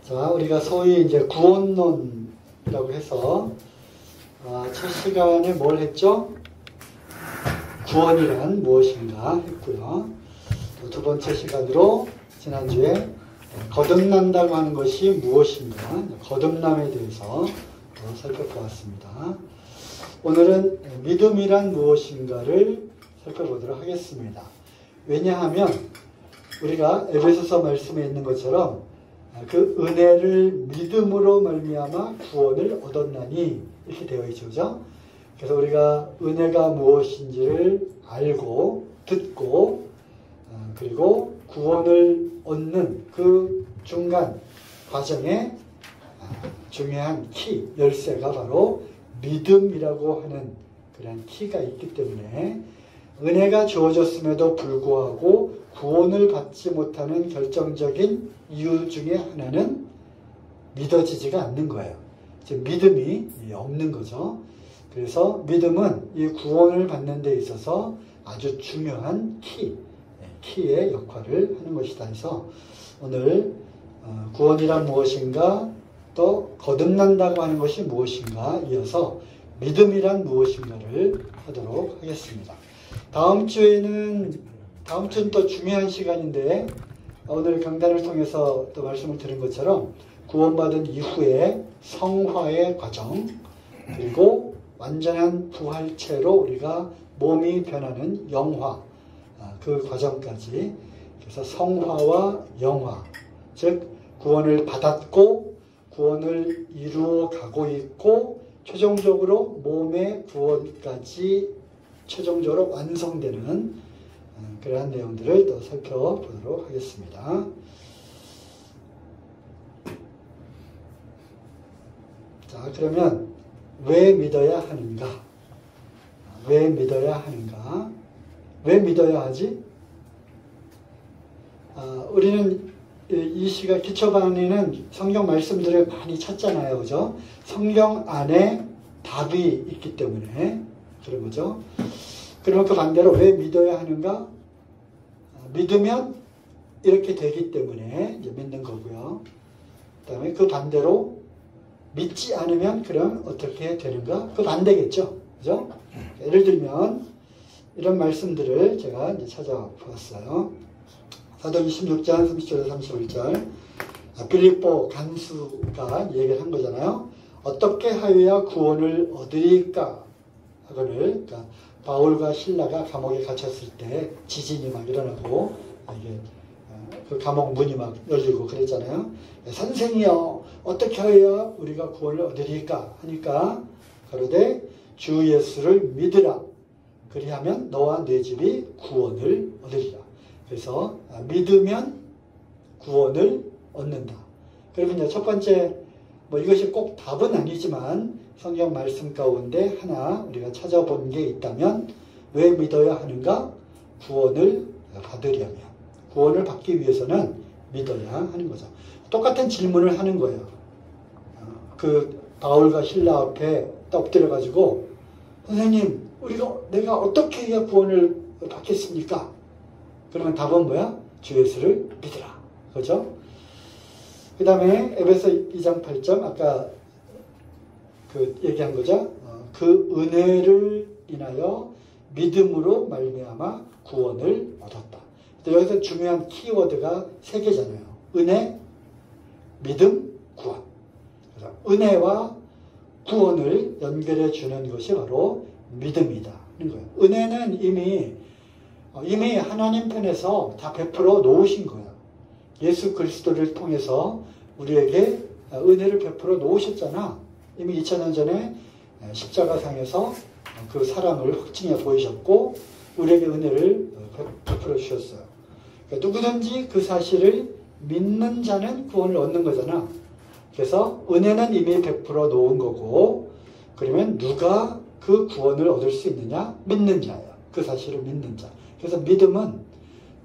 자, 우리가 소위 이제 구원론이라고 해서 첫 시간에 뭘 했죠? 구원이란 무엇인가 했고요. 또 두 번째 시간으로 지난주에 거듭난다고 하는 것이 무엇인가, 거듭남에 대해서 살펴보았습니다. 오늘은 믿음이란 무엇인가를 살펴보도록 하겠습니다. 왜냐하면 우리가 에베소서 말씀에 있는 것처럼 그 은혜를 믿음으로 말미암아 구원을 얻었나니 이렇게 되어 있죠. 그죠? 그래서 우리가 은혜가 무엇인지를 알고 듣고 그리고 구원을 얻는 그 중간 과정에 중요한 키, 열쇠가 바로 믿음이라고 하는 그런 키가 있기 때문에 은혜가 주어졌음에도 불구하고 구원을 받지 못하는 결정적인 이유 중에 하나는 믿어지지가 않는 거예요. 즉 믿음이 없는 거죠. 그래서 믿음은 이 구원을 받는 데 있어서 아주 중요한 키의 역할을 하는 것이다 해서 오늘 구원이란 무엇인가, 또 거듭난다고 하는 것이 무엇인가 이어서 믿음이란 무엇인가를 하도록 하겠습니다. 다음 주는 또 중요한 시간인데 오늘 강단을 통해서 또 말씀을 드린 것처럼 구원받은 이후에 성화의 과정 그리고 완전한 부활체로 우리가 몸이 변하는 영화 그 과정까지 그래서 성화와 영화 즉 구원을 받았고 구원을 이루어 가고 있고 최종적으로 몸의 구원까지 최종적으로 완성되는 그러한 내용들을 또 살펴보도록 하겠습니다. 자, 그러면 왜 믿어야 하는가? 왜 믿어야 하는가? 왜 믿어야 하지? 우리는 이 시간 기초반에는 성경 말씀들을 많이 찾잖아요. 그죠? 성경 안에 답이 있기 때문에 그런 거죠. 그러면 그 반대로 왜 믿어야 하는가? 믿으면 이렇게 되기 때문에 이제 믿는 거고요. 그 다음에 그 반대로 믿지 않으면 그럼 어떻게 되는가? 그 반대겠죠. 그죠? 예를 들면 이런 말씀들을 제가 이제 찾아보았어요. 사도행 16장 30절에서 31절 빌립보 간수가 얘기를 한 거잖아요. 어떻게 하여야 구원을 얻으리까? 하거늘 그러니까 바울과 실라가 감옥에 갇혔을 때 지진이 막 일어나고 이게 그 감옥 문이 막 열리고 그랬잖아요. 선생이여 어떻게 하여야 우리가 구원을 얻으리까? 하니까 가로되 주 예수를 믿으라. 그리하면 너와 네 집이 구원을 얻으리라. 그래서 믿으면 구원을 얻는다. 그러면 이제 첫 번째 이것이 꼭 답은 아니지만 성경 말씀 가운데 하나 우리가 찾아본 게 있다면 왜 믿어야 하는가? 구원을 받으려면 구원을 받기 위해서는 믿어야 하는 거죠. 똑같은 질문을 하는 거예요. 그 바울과 실라 앞에 엎드려 가지고 선생님 내가 어떻게 해야 구원을 받겠습니까? 그러면 답은 뭐야? 주 예수를 믿으라. 그죠? 그 다음에 에베소 2장 8절 아까 얘기한 거죠. 그 은혜를 인하여 믿음으로 말미암아 구원을 얻었다. 여기서 중요한 키워드가 3개잖아요. 은혜, 믿음, 구원. 그래서 은혜와 구원을 연결해 주는 것이 바로 믿음이다 하는 거예요. 은혜는 이미 하나님 편에서 다 베풀어 놓으신 거예요. 예수 그리스도를 통해서 우리에게 은혜를 베풀어 놓으셨잖아. 이미 2000년 전에 십자가상에서 그 사랑을 확증해 보이셨고 우리에게 은혜를 베풀어 주셨어요. 그러니까 누구든지 그 사실을 믿는 자는 구원을 얻는 거잖아. 그래서 은혜는 이미 베풀어 놓은 거고 그러면 누가 그 구원을 얻을 수 있느냐? 믿는 자예요. 그 사실을 믿는 자. 그래서 믿음은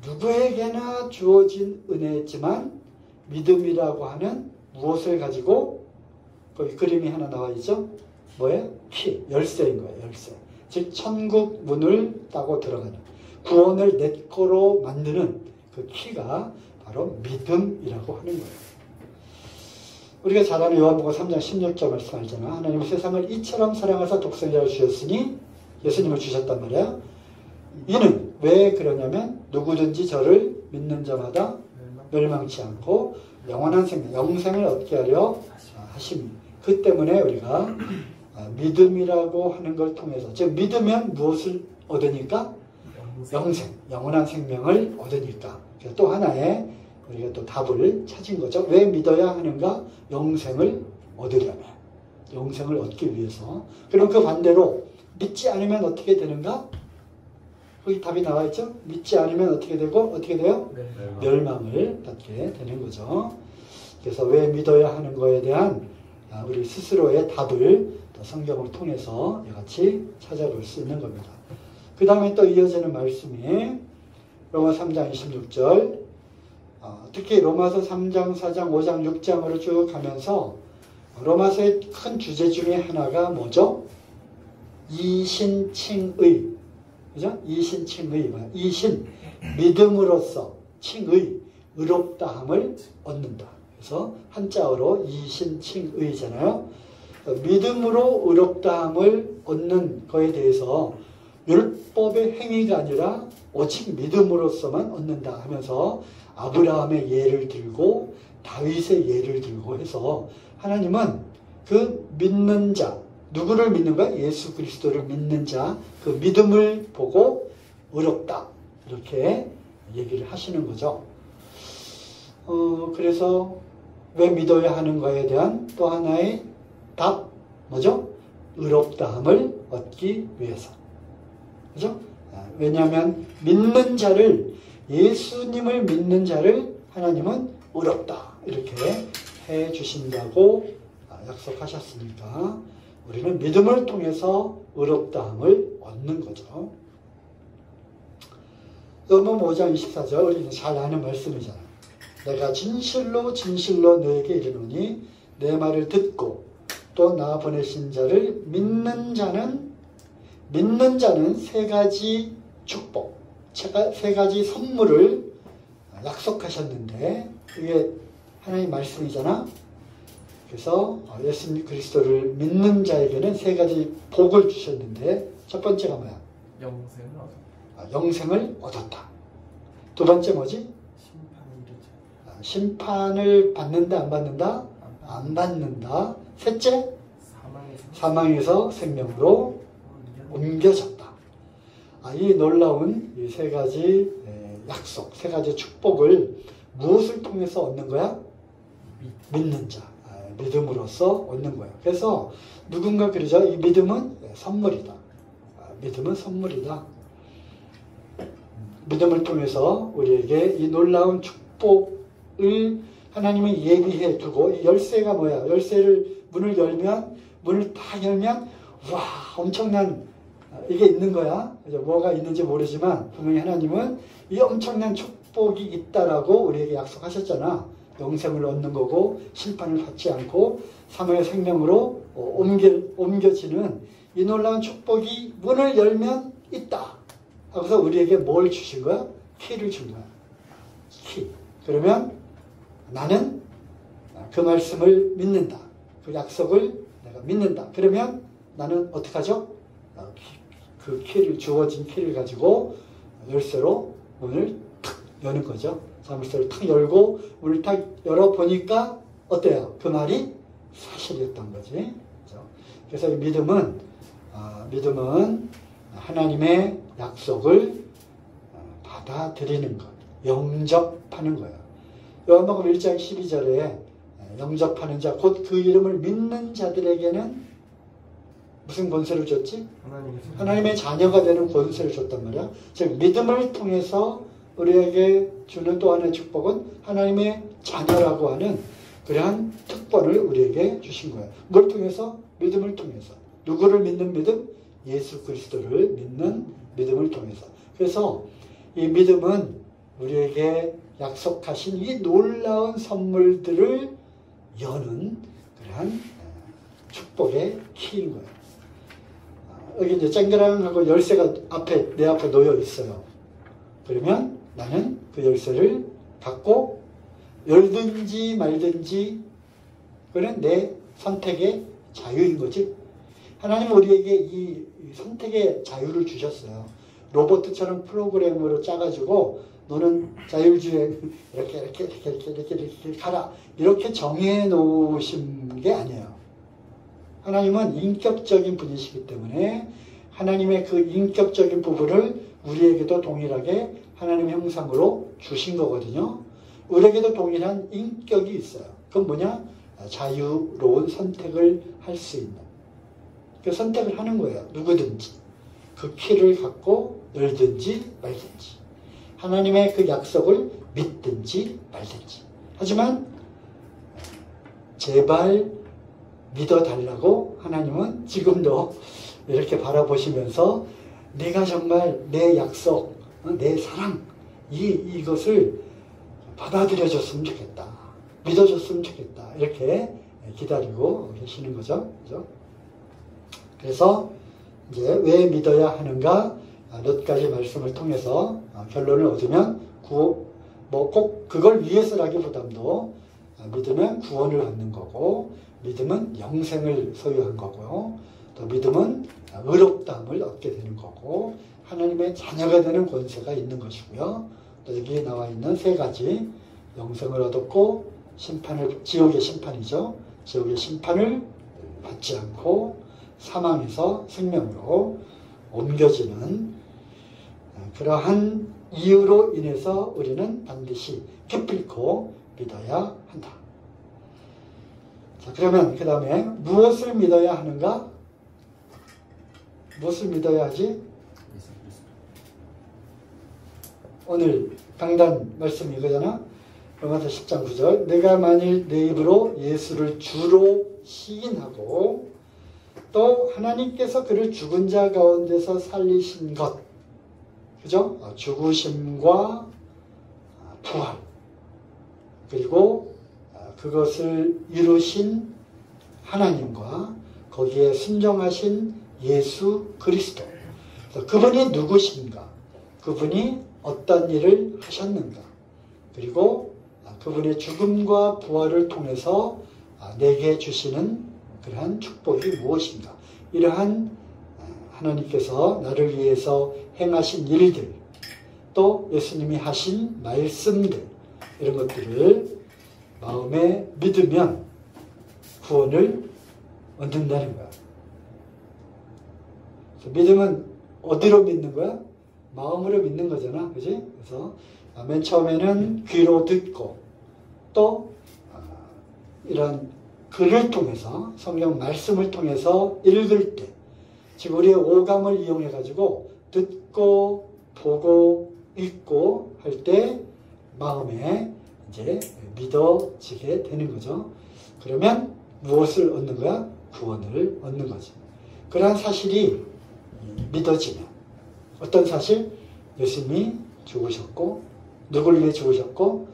누구에게나 주어진 은혜지만 믿음이라고 하는 무엇을 가지고 거기 그림이 하나 나와 있죠? 뭐예요? 키, 열쇠인 거예요. 열쇠. 즉 천국 문을 따고 들어가는 구원을 내 거로 만드는 그 키가 바로 믿음이라고 하는 거예요. 우리가 잘 아는 요한복음 3장 16절 말씀 알잖아. 하나님은 세상을 이처럼 사랑하사 독생자를 주셨으니 예수님을 주셨단 말이야. 이는 왜 그러냐면 누구든지 저를 믿는 자마다 멸망치 않고 영원한 생명, 영생을 얻게 하려 하십니다. 그 때문에 우리가 믿음이라고 하는 걸 통해서, 즉 믿으면 무엇을 얻으니까? 영생, 영원한 생명을 얻으니까. 또 하나의 우리가 또 답을 찾은 거죠. 왜 믿어야 하는가? 영생을 얻으려면, 영생을 얻기 위해서. 그럼 그 반대로 믿지 않으면 어떻게 되는가? 거기 답이 나와 있죠? 믿지 않으면 어떻게 되고 어떻게 돼요? 멸망을 받게 되는 거죠. 그래서 왜 믿어야 하는 거에 대한 우리 스스로의 답을 성경을 통해서 같이 찾아볼 수 있는 겁니다. 그 다음에 또 이어지는 말씀이 로마 3장 26절, 특히 로마서 3장, 4장, 5장, 6장으로 쭉 가면서 로마서의 큰 주제 중에 하나가 뭐죠? 이신칭의. 그죠? 이신칭의. 이신, 믿음으로써, 칭의, 의롭다함을 얻는다. 그래서 한자어로 이신칭의잖아요. 믿음으로 의롭다함을 얻는 거에 대해서 율법의 행위가 아니라 오직 믿음으로서만 얻는다 하면서 아브라함의 예를 들고 다윗의 예를 들고 해서 하나님은 그 믿는 자, 누구를 믿는 거야? 예수 그리스도를 믿는 자, 그 믿음을 보고 의롭다 이렇게 얘기를 하시는 거죠. 그래서 왜 믿어야 하는 거에 대한 또 하나의 답, 뭐죠? 의롭다함을 얻기 위해서. 그죠? 왜냐하면 믿는 자를, 예수님을 믿는 자를 하나님은 의롭다 이렇게 해 주신다고 약속하셨으니까 우리는 믿음을 통해서 의롭다함을 얻는 거죠. 로마 5장 24절 우리는 잘 아는 말씀이잖아요. 내가 진실로 진실로 너에게 이르노니 내 말을 듣고 또 나 보내신 자를 믿는 자는 세 가지 축복, 세 가지 선물을 약속하셨는데 이게 하나님의 말씀이잖아. 그래서 예수 그리스도를 믿는 자에게는 세 가지 복을 주셨는데 첫 번째가 뭐야? 영생을 얻었다. 두 번째 뭐지? 심판을 받는다 안 받는다? 안 받는다. 셋째? 사망에서 생명으로 옮겨졌다. 이 놀라운 이 세 가지 약속, 세 가지 축복을 무엇을 통해서 얻는 거야? 믿는 자, 믿음으로써 얻는 거야. 그래서 누군가 그러죠. 이 믿음은 선물이다. 믿음은 선물이다. 믿음을 통해서 우리에게 이 놀라운 축복을 하나님이 예비해 두고, 이 열쇠가 뭐야? 열쇠를 문을 딱 열면 와 엄청난 이게 있는 거야. 뭐가 있는지 모르지만 분명히 하나님은 이 엄청난 축복이 있다라고 우리에게 약속하셨잖아. 영생을 얻는 거고 심판을 받지 않고 사망의 생명으로 옮겨지는 이 놀라운 축복이 문을 열면 있다. 하고서 우리에게 뭘 주신 거야? 키를 준 거야. 키. 그러면 나는 그 말씀을 믿는다. 그 약속을 내가 믿는다. 그러면 나는 어떻게 하죠? 그 키를, 주어진 키를 가지고 열쇠로 문을 탁 여는 거죠. 자물쇠를 탁 열고 문을 탁 열어보니까 어때요? 그 말이 사실이었던 거지. 그렇죠? 그래서 이 믿음은 하나님의 약속을 받아들이는 것, 영접하는 거예요. 요한복음 1장 12절에 영접하는 자, 곧 그 이름을 믿는 자들에게는 무슨 권세를 줬지? 하나님의 자녀가 되는 권세를 줬단 말이야. 즉 믿음을 통해서 우리에게 주는 또 하나의 축복은 하나님의 자녀라고 하는 그러한 특권을 우리에게 주신 거예요. 뭘 통해서? 믿음을 통해서. 누구를 믿는 믿음? 예수 그리스도를 믿는 믿음을 통해서. 그래서 이 믿음은 우리에게 약속하신 이 놀라운 선물들을 여는 그러한 축복의 키인 거예요. 여기 이제 쨍그랑하고 열쇠가 내 앞에 놓여 있어요. 그러면 나는 그 열쇠를 갖고 열든지 말든지 그건 내 선택의 자유인 거지. 하나님은 우리에게 이 선택의 자유를 주셨어요. 로봇처럼 프로그램으로 짜가지고 너는 자율주행 이렇게 가라. 이렇게 정해 놓으신 게 아니에요. 하나님은 인격적인 분이시기 때문에 하나님의 그 인격적인 부분을 우리에게도 동일하게 하나님의 형상으로 주신 거거든요. 우리에게도 동일한 인격이 있어요. 그건 뭐냐? 자유로운 선택을 할 수 있는. 그 선택을 하는 거예요. 누구든지. 그 키를 갖고 열든지 말든지. 하나님의 그 약속을 믿든지 말든지. 하지만 제발 믿어달라고 하나님은 지금도 이렇게 바라보시면서 내가 정말 내 약속, 내 사랑, 이것을 받아들여줬으면 좋겠다. 믿어줬으면 좋겠다. 이렇게 기다리고 계시는 거죠. 그죠? 그래서 이제 왜 믿어야 하는가? 몇 가지 말씀을 통해서 결론을 얻으면 꼭 그걸 위해서라기보다도 믿으면 구원을 얻는 거고, 믿음은 영생을 소유한 거고요. 또 믿음은 의롭다함을 얻게 되는 거고, 하나님의 자녀가 되는 권세가 있는 것이고요. 또 여기 나와 있는 세 가지, 영생을 얻었고, 지옥의 심판이죠. 지옥의 심판을 받지 않고 사망에서 생명으로 옮겨지는 그러한 이유로 인해서 우리는 반드시 기필코 믿어야 한다. 자, 그러면 그 다음에 무엇을 믿어야 하는가? 무엇을 믿어야 하지? 오늘 강단 말씀 이거잖아. 로마서 10장 9절. 내가 만일 내 입으로 예수를 주로 시인하고 또 하나님께서 그를 죽은 자 가운데서 살리신 것, 그죠? 죽으심과 부활, 그리고 그것을 이루신 하나님과 거기에 순종하신 예수 그리스도. 그분이 누구신가? 그분이 어떤 일을 하셨는가? 그리고 그분의 죽음과 부활을 통해서 내게 주시는 그러한 축복이 무엇인가? 이러한 하나님께서 나를 위해서 행하신 일들, 또 예수님이 하신 말씀들, 이런 것들을 마음에 믿으면 구원을 얻는다는 거야. 믿음은 어디로 믿는 거야? 마음으로 믿는 거잖아. 그지? 그래서 맨 처음에는 귀로 듣고 또 이런 글을 통해서 성경 말씀을 통해서 읽을 때, 지금 우리의 오감을 이용해 가지고 듣고 보고 읽고 할 때 마음에 이제 믿어지게 되는 거죠. 그러면 무엇을 얻는 거야? 구원을 얻는 거지. 그러한 사실이 믿어지면, 어떤 사실? 예수님이 죽으셨고, 누굴 위해 죽으셨고,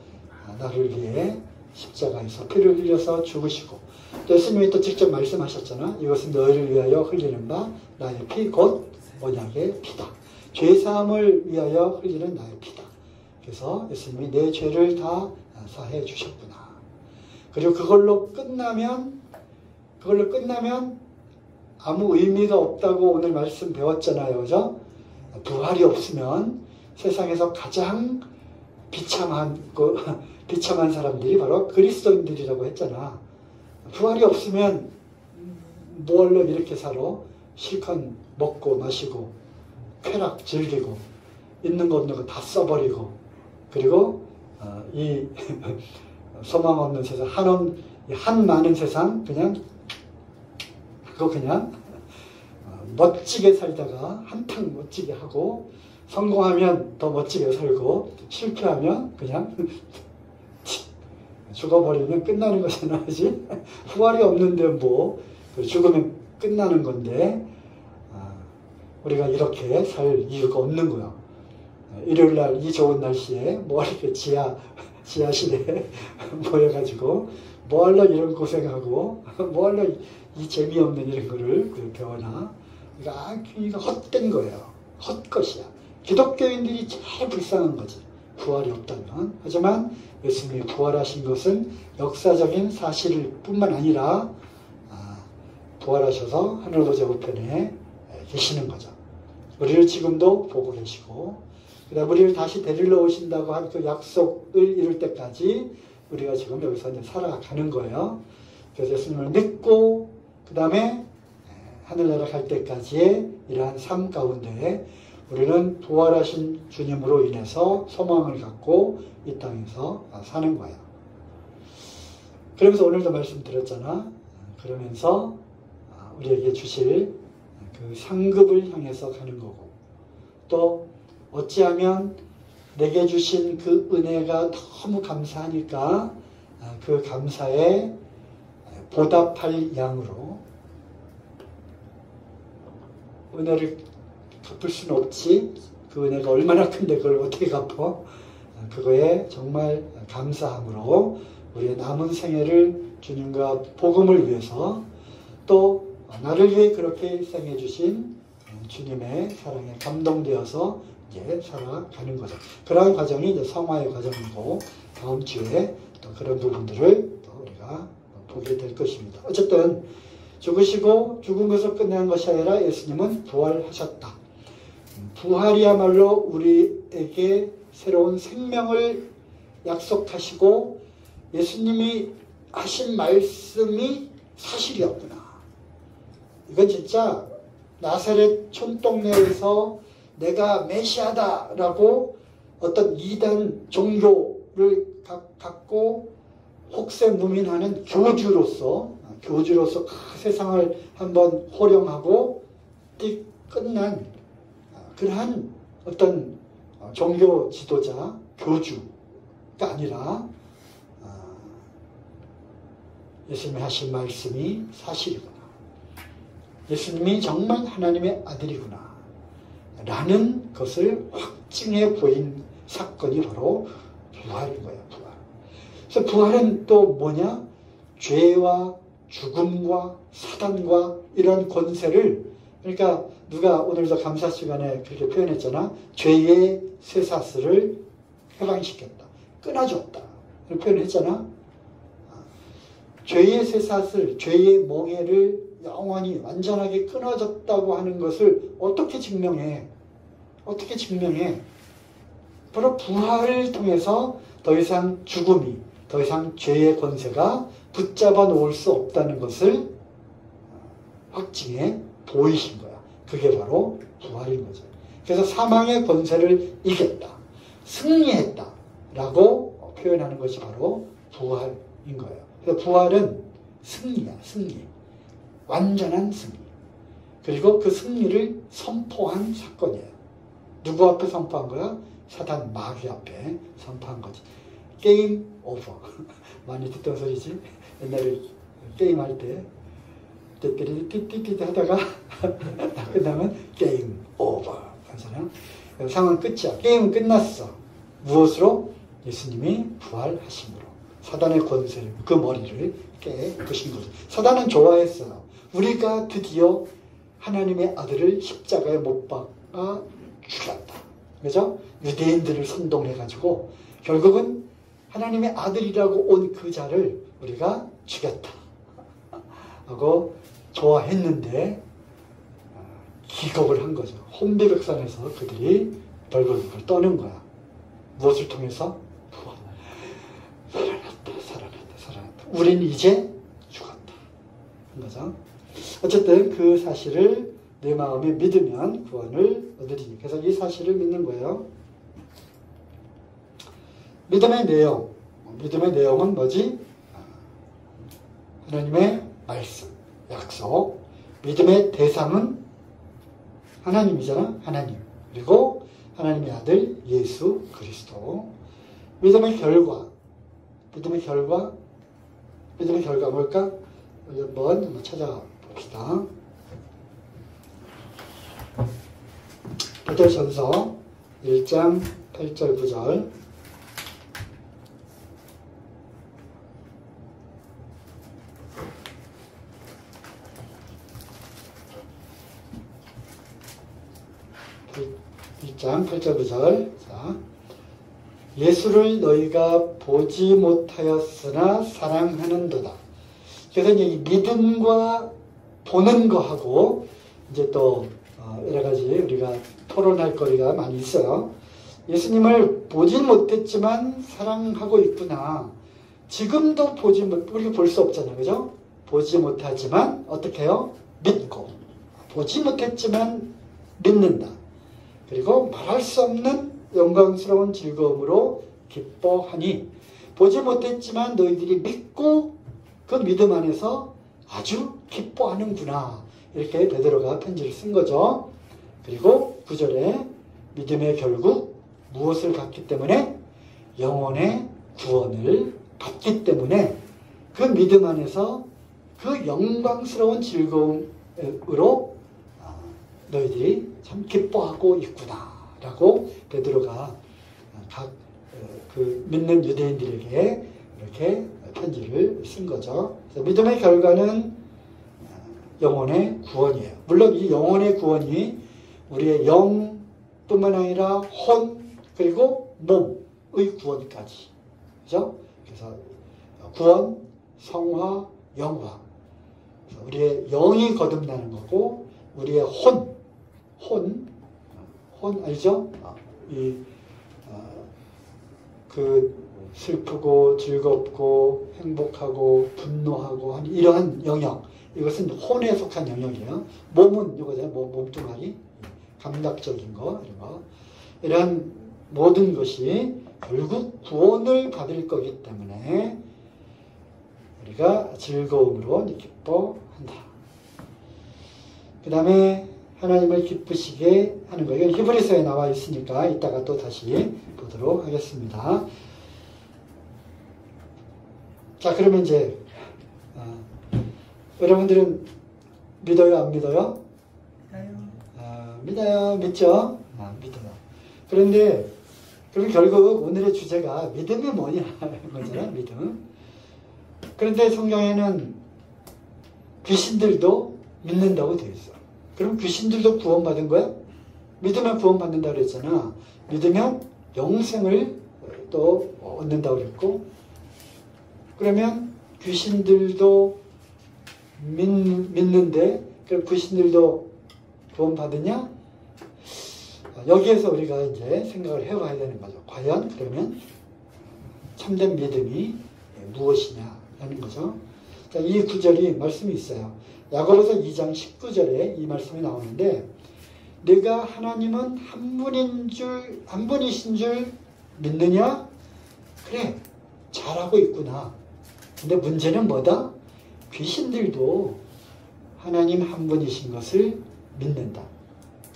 나를 위해 십자가에서 피를 흘려서 죽으시고, 또 예수님이 또 직접 말씀하셨잖아. 이것은 너희를 위하여 흘리는 바 나의 피, 곧 언약의 피다. 죄사함을 위하여 흘리는 나의 피다. 그래서 예수님이 내 죄를 다 사해 주셨구나. 그리고 그걸로 끝나면 아무 의미가 없다고 오늘 말씀 배웠잖아요. 그죠? 부활이 없으면 세상에서 가장 비참한 사람들이 바로 그리스도인들이라고 했잖아. 부활이 없으면 뭘로 이렇게 살아? 실컷 먹고 마시고 쾌락 즐기고 있는 거 없는 거 다 써버리고, 그리고 이 소망 없는 세상, 한 많은 세상 그냥 멋지게 살다가 한탕 멋지게 하고, 성공하면 더 멋지게 살고, 실패하면 그냥 죽어버리면 끝나는 거잖아. 그지? 부활이 없는데 뭐 죽으면 끝나는 건데, 우리가 이렇게 살 이유가 없는 거야. 일요일날 이 좋은 날씨에 뭐 이렇게 지하실에 모여가지고 뭐하러 이런 고생하고 뭐하러 이 재미없는 이런 거를 배워나. 그러니까 헛된 거예요. 헛것이야. 기독교인들이 제일 불쌍한 거지. 부활이 없다면. 하지만 예수님이 부활하신 것은 역사적인 사실 뿐만 아니라 부활하셔서 하늘도 제우편에 계시는 거죠. 우리를 지금도 보고 계시고, 그다음 우리를 다시 데리러 오신다고 한 그 약속을 이룰 때까지 우리가 지금 여기서 이제 살아가는 거예요. 그래서 예수님을 믿고 그 다음에 하늘나라 갈 때까지의 이러한 삶 가운데 우리는 부활하신 주님으로 인해서 소망을 갖고 이 땅에서 사는 거예요. 그러면서 오늘도 말씀드렸잖아. 그러면서 우리에게 주실 그 상급을 향해서 가는 거고, 또 어찌하면 내게 주신 그 은혜가 너무 감사하니까 그 감사에 보답할 양으로, 은혜를 갚을 수는 없지, 그 은혜가 얼마나 큰데 그걸 어떻게 갚어? 그거에 정말 감사함으로 우리의 남은 생애를 주님과 복음을 위해서, 또 나를 위해 그렇게 일생해 주신 주님의 사랑에 감동되어서 이제 살아가는 거죠. 그러한 과정이 이제 성화의 과정이고, 다음 주에 또 그런 부분들을 또 우리가 보게 될 것입니다. 어쨌든 죽으시고 죽은 것을 끝내는 것이 아니라 예수님은 부활하셨다. 부활이야말로 우리에게 새로운 생명을 약속하시고 예수님이 하신 말씀이 사실이었구나. 이건 진짜 나사렛 촌동네에서 내가 메시아다라고 어떤 이단 종교를 갖고 혹세무민하는 교주로서 세상을 한번 호령하고 끝난 그러한 어떤 종교 지도자, 교주가 아니라 예수님이 하신 말씀이 사실이구나. 예수님이 정말 하나님의 아들이구나 라는 것을 확증해 보인 사건이 바로 부활인 거예요. 부활. 그래서 부활은 또 뭐냐? 죄와 죽음과 사단과 이런 권세를, 그러니까 누가 오늘도 감사 시간에 그렇게 표현했잖아. 죄의 쇠사슬을 해방시켰다. 끊어줬다. 이렇게 표현했잖아. 죄의 쇠사슬, 죄의 멍에를 영원히 완전하게 끊어졌다고 하는 것을 어떻게 증명해? 어떻게 증명해? 바로 부활을 통해서 더 이상 죽음이, 더 이상 죄의 권세가 붙잡아 놓을 수 없다는 것을 확증해 보이신 거야. 그게 바로 부활인 거죠. 그래서 사망의 권세를 이겼다, 승리했다 라고 표현하는 것이 바로 부활인 거예요. 그래서 부활은 승리야, 승리. 완전한 승리. 그리고 그 승리를 선포한 사건이에요. 누구 앞에 선포한 거야? 사단 마귀 앞에 선포한 거지. 게임 오버. 많이 듣던 소리지. 옛날에 게임할 때 띠띠띠띠띠 하다가 다 끝나면 게임 오버 하잖아요. 상황 끝이야. 게임은 끝났어. 무엇으로? 예수님이 부활하심으로. 사단의 권세를, 그 머리를 깨부신 거죠. 사단은 좋아했어요. 우리가 드디어 하나님의 아들을 십자가에 못 박아 죽였다. 그죠? 유대인들을 선동해가지고 결국은 하나님의 아들이라고 온 그 자를 우리가 죽였다 하고 좋아했는데 기겁을 한 거죠. 혼비백산에서 그들이 벌벌벌 떠는 거야. 무엇을 통해서? 살아났다. 우린 이제 죽었다. 한 거죠. 어쨌든 그 사실을 내 마음에 믿으면 구원을 얻으리니. 그래서 이 사실을 믿는 거예요. 믿음의 내용. 믿음의 내용은 뭐지? 하나님의 말씀, 약속. 믿음의 대상은 하나님이잖아. 하나님. 그리고 하나님의 아들 예수 그리스도. 믿음의 결과. 믿음의 결과 뭘까? 한번 찾아봅시다. 베드로전서 1장 8절 9절. 장 8절 9절. 자, 예수를 너희가 보지 못하였으나 사랑하는도다. 그래서 이제 이 믿음과 보는 거하고 이제 또 여러 가지 우리가 토론할 거리가 많이 있어요. 예수님을 보진 못했지만 사랑하고 있구나. 지금도 우리가 볼 수 없잖아요. 그죠? 보지 못하지만 어떻게 해요? 믿고. 보지 못했지만 믿는다. 그리고 말할 수 없는 영광스러운 즐거움으로 기뻐하니 보지 못했지만 너희들이 믿고 그 믿음 안에서 아주 기뻐하는구나. 이렇게 베드로가 편지를 쓴 거죠. 그리고 9절에 믿음의 결국 무엇을 받기 때문에? 영혼의 구원을 받기 때문에 그 믿음 안에서 그 영광스러운 즐거움으로 너희들이 참 기뻐하고 있구나 라고 베드로가 각 그 믿는 유대인들에게 이렇게 편지를 쓴 거죠. 그래서 믿음의 결과는 영혼의 구원이에요. 물론 이 영혼의 구원이 우리의 영뿐만 아니라 혼 그리고 몸의 구원까지. 그죠? 그래서 구원, 성화, 영화. 그래서 우리의 영이 거듭나는 거고 우리의 혼 알죠? 그 슬프고 즐겁고 행복하고 분노하고 하는 이러한 영역, 이것은 혼에 속한 영역이에요. 몸은 이거잖아요. 몸뚱아리, 감각적인 거, 이런 거. 이러한 모든 것이 결국 구원을 받을 거기 때문에 우리가 즐거움으로 기뻐한다. 그 다음에 하나님을 기쁘시게 하는 거예요. 히브리서에 나와 있으니까 이따가 또 다시 보도록 하겠습니다. 자, 그러면 이제 여러분들은 믿어요, 안 믿어요? 믿어요. 믿어요, 믿죠? 믿어요. 그런데 그럼 결국 오늘의 주제가 믿음이 뭐냐 하는 거잖아요. 믿음. 그런데 성경에는 귀신들도 믿는다고 되어 있어. 그럼 귀신들도 구원받은 거야? 믿으면 구원받는다고 그랬잖아. 믿으면 영생을 또 얻는다고 그랬고, 그러면 귀신들도 믿는데 그럼 귀신들도 구원받으냐? 여기에서 우리가 이제 생각을 해봐야 되는 거죠. 과연 그러면 참된 믿음이 무엇이냐라는 거죠. 자, 이 구절이 말씀이 있어요. 야고보서 2장 19절에 이 말씀이 나오는데, 내가 하나님은 한 분이신 줄 믿느냐? 그래, 잘하고 있구나. 근데 문제는 뭐다? 귀신들도 하나님 한 분이신 것을 믿는다.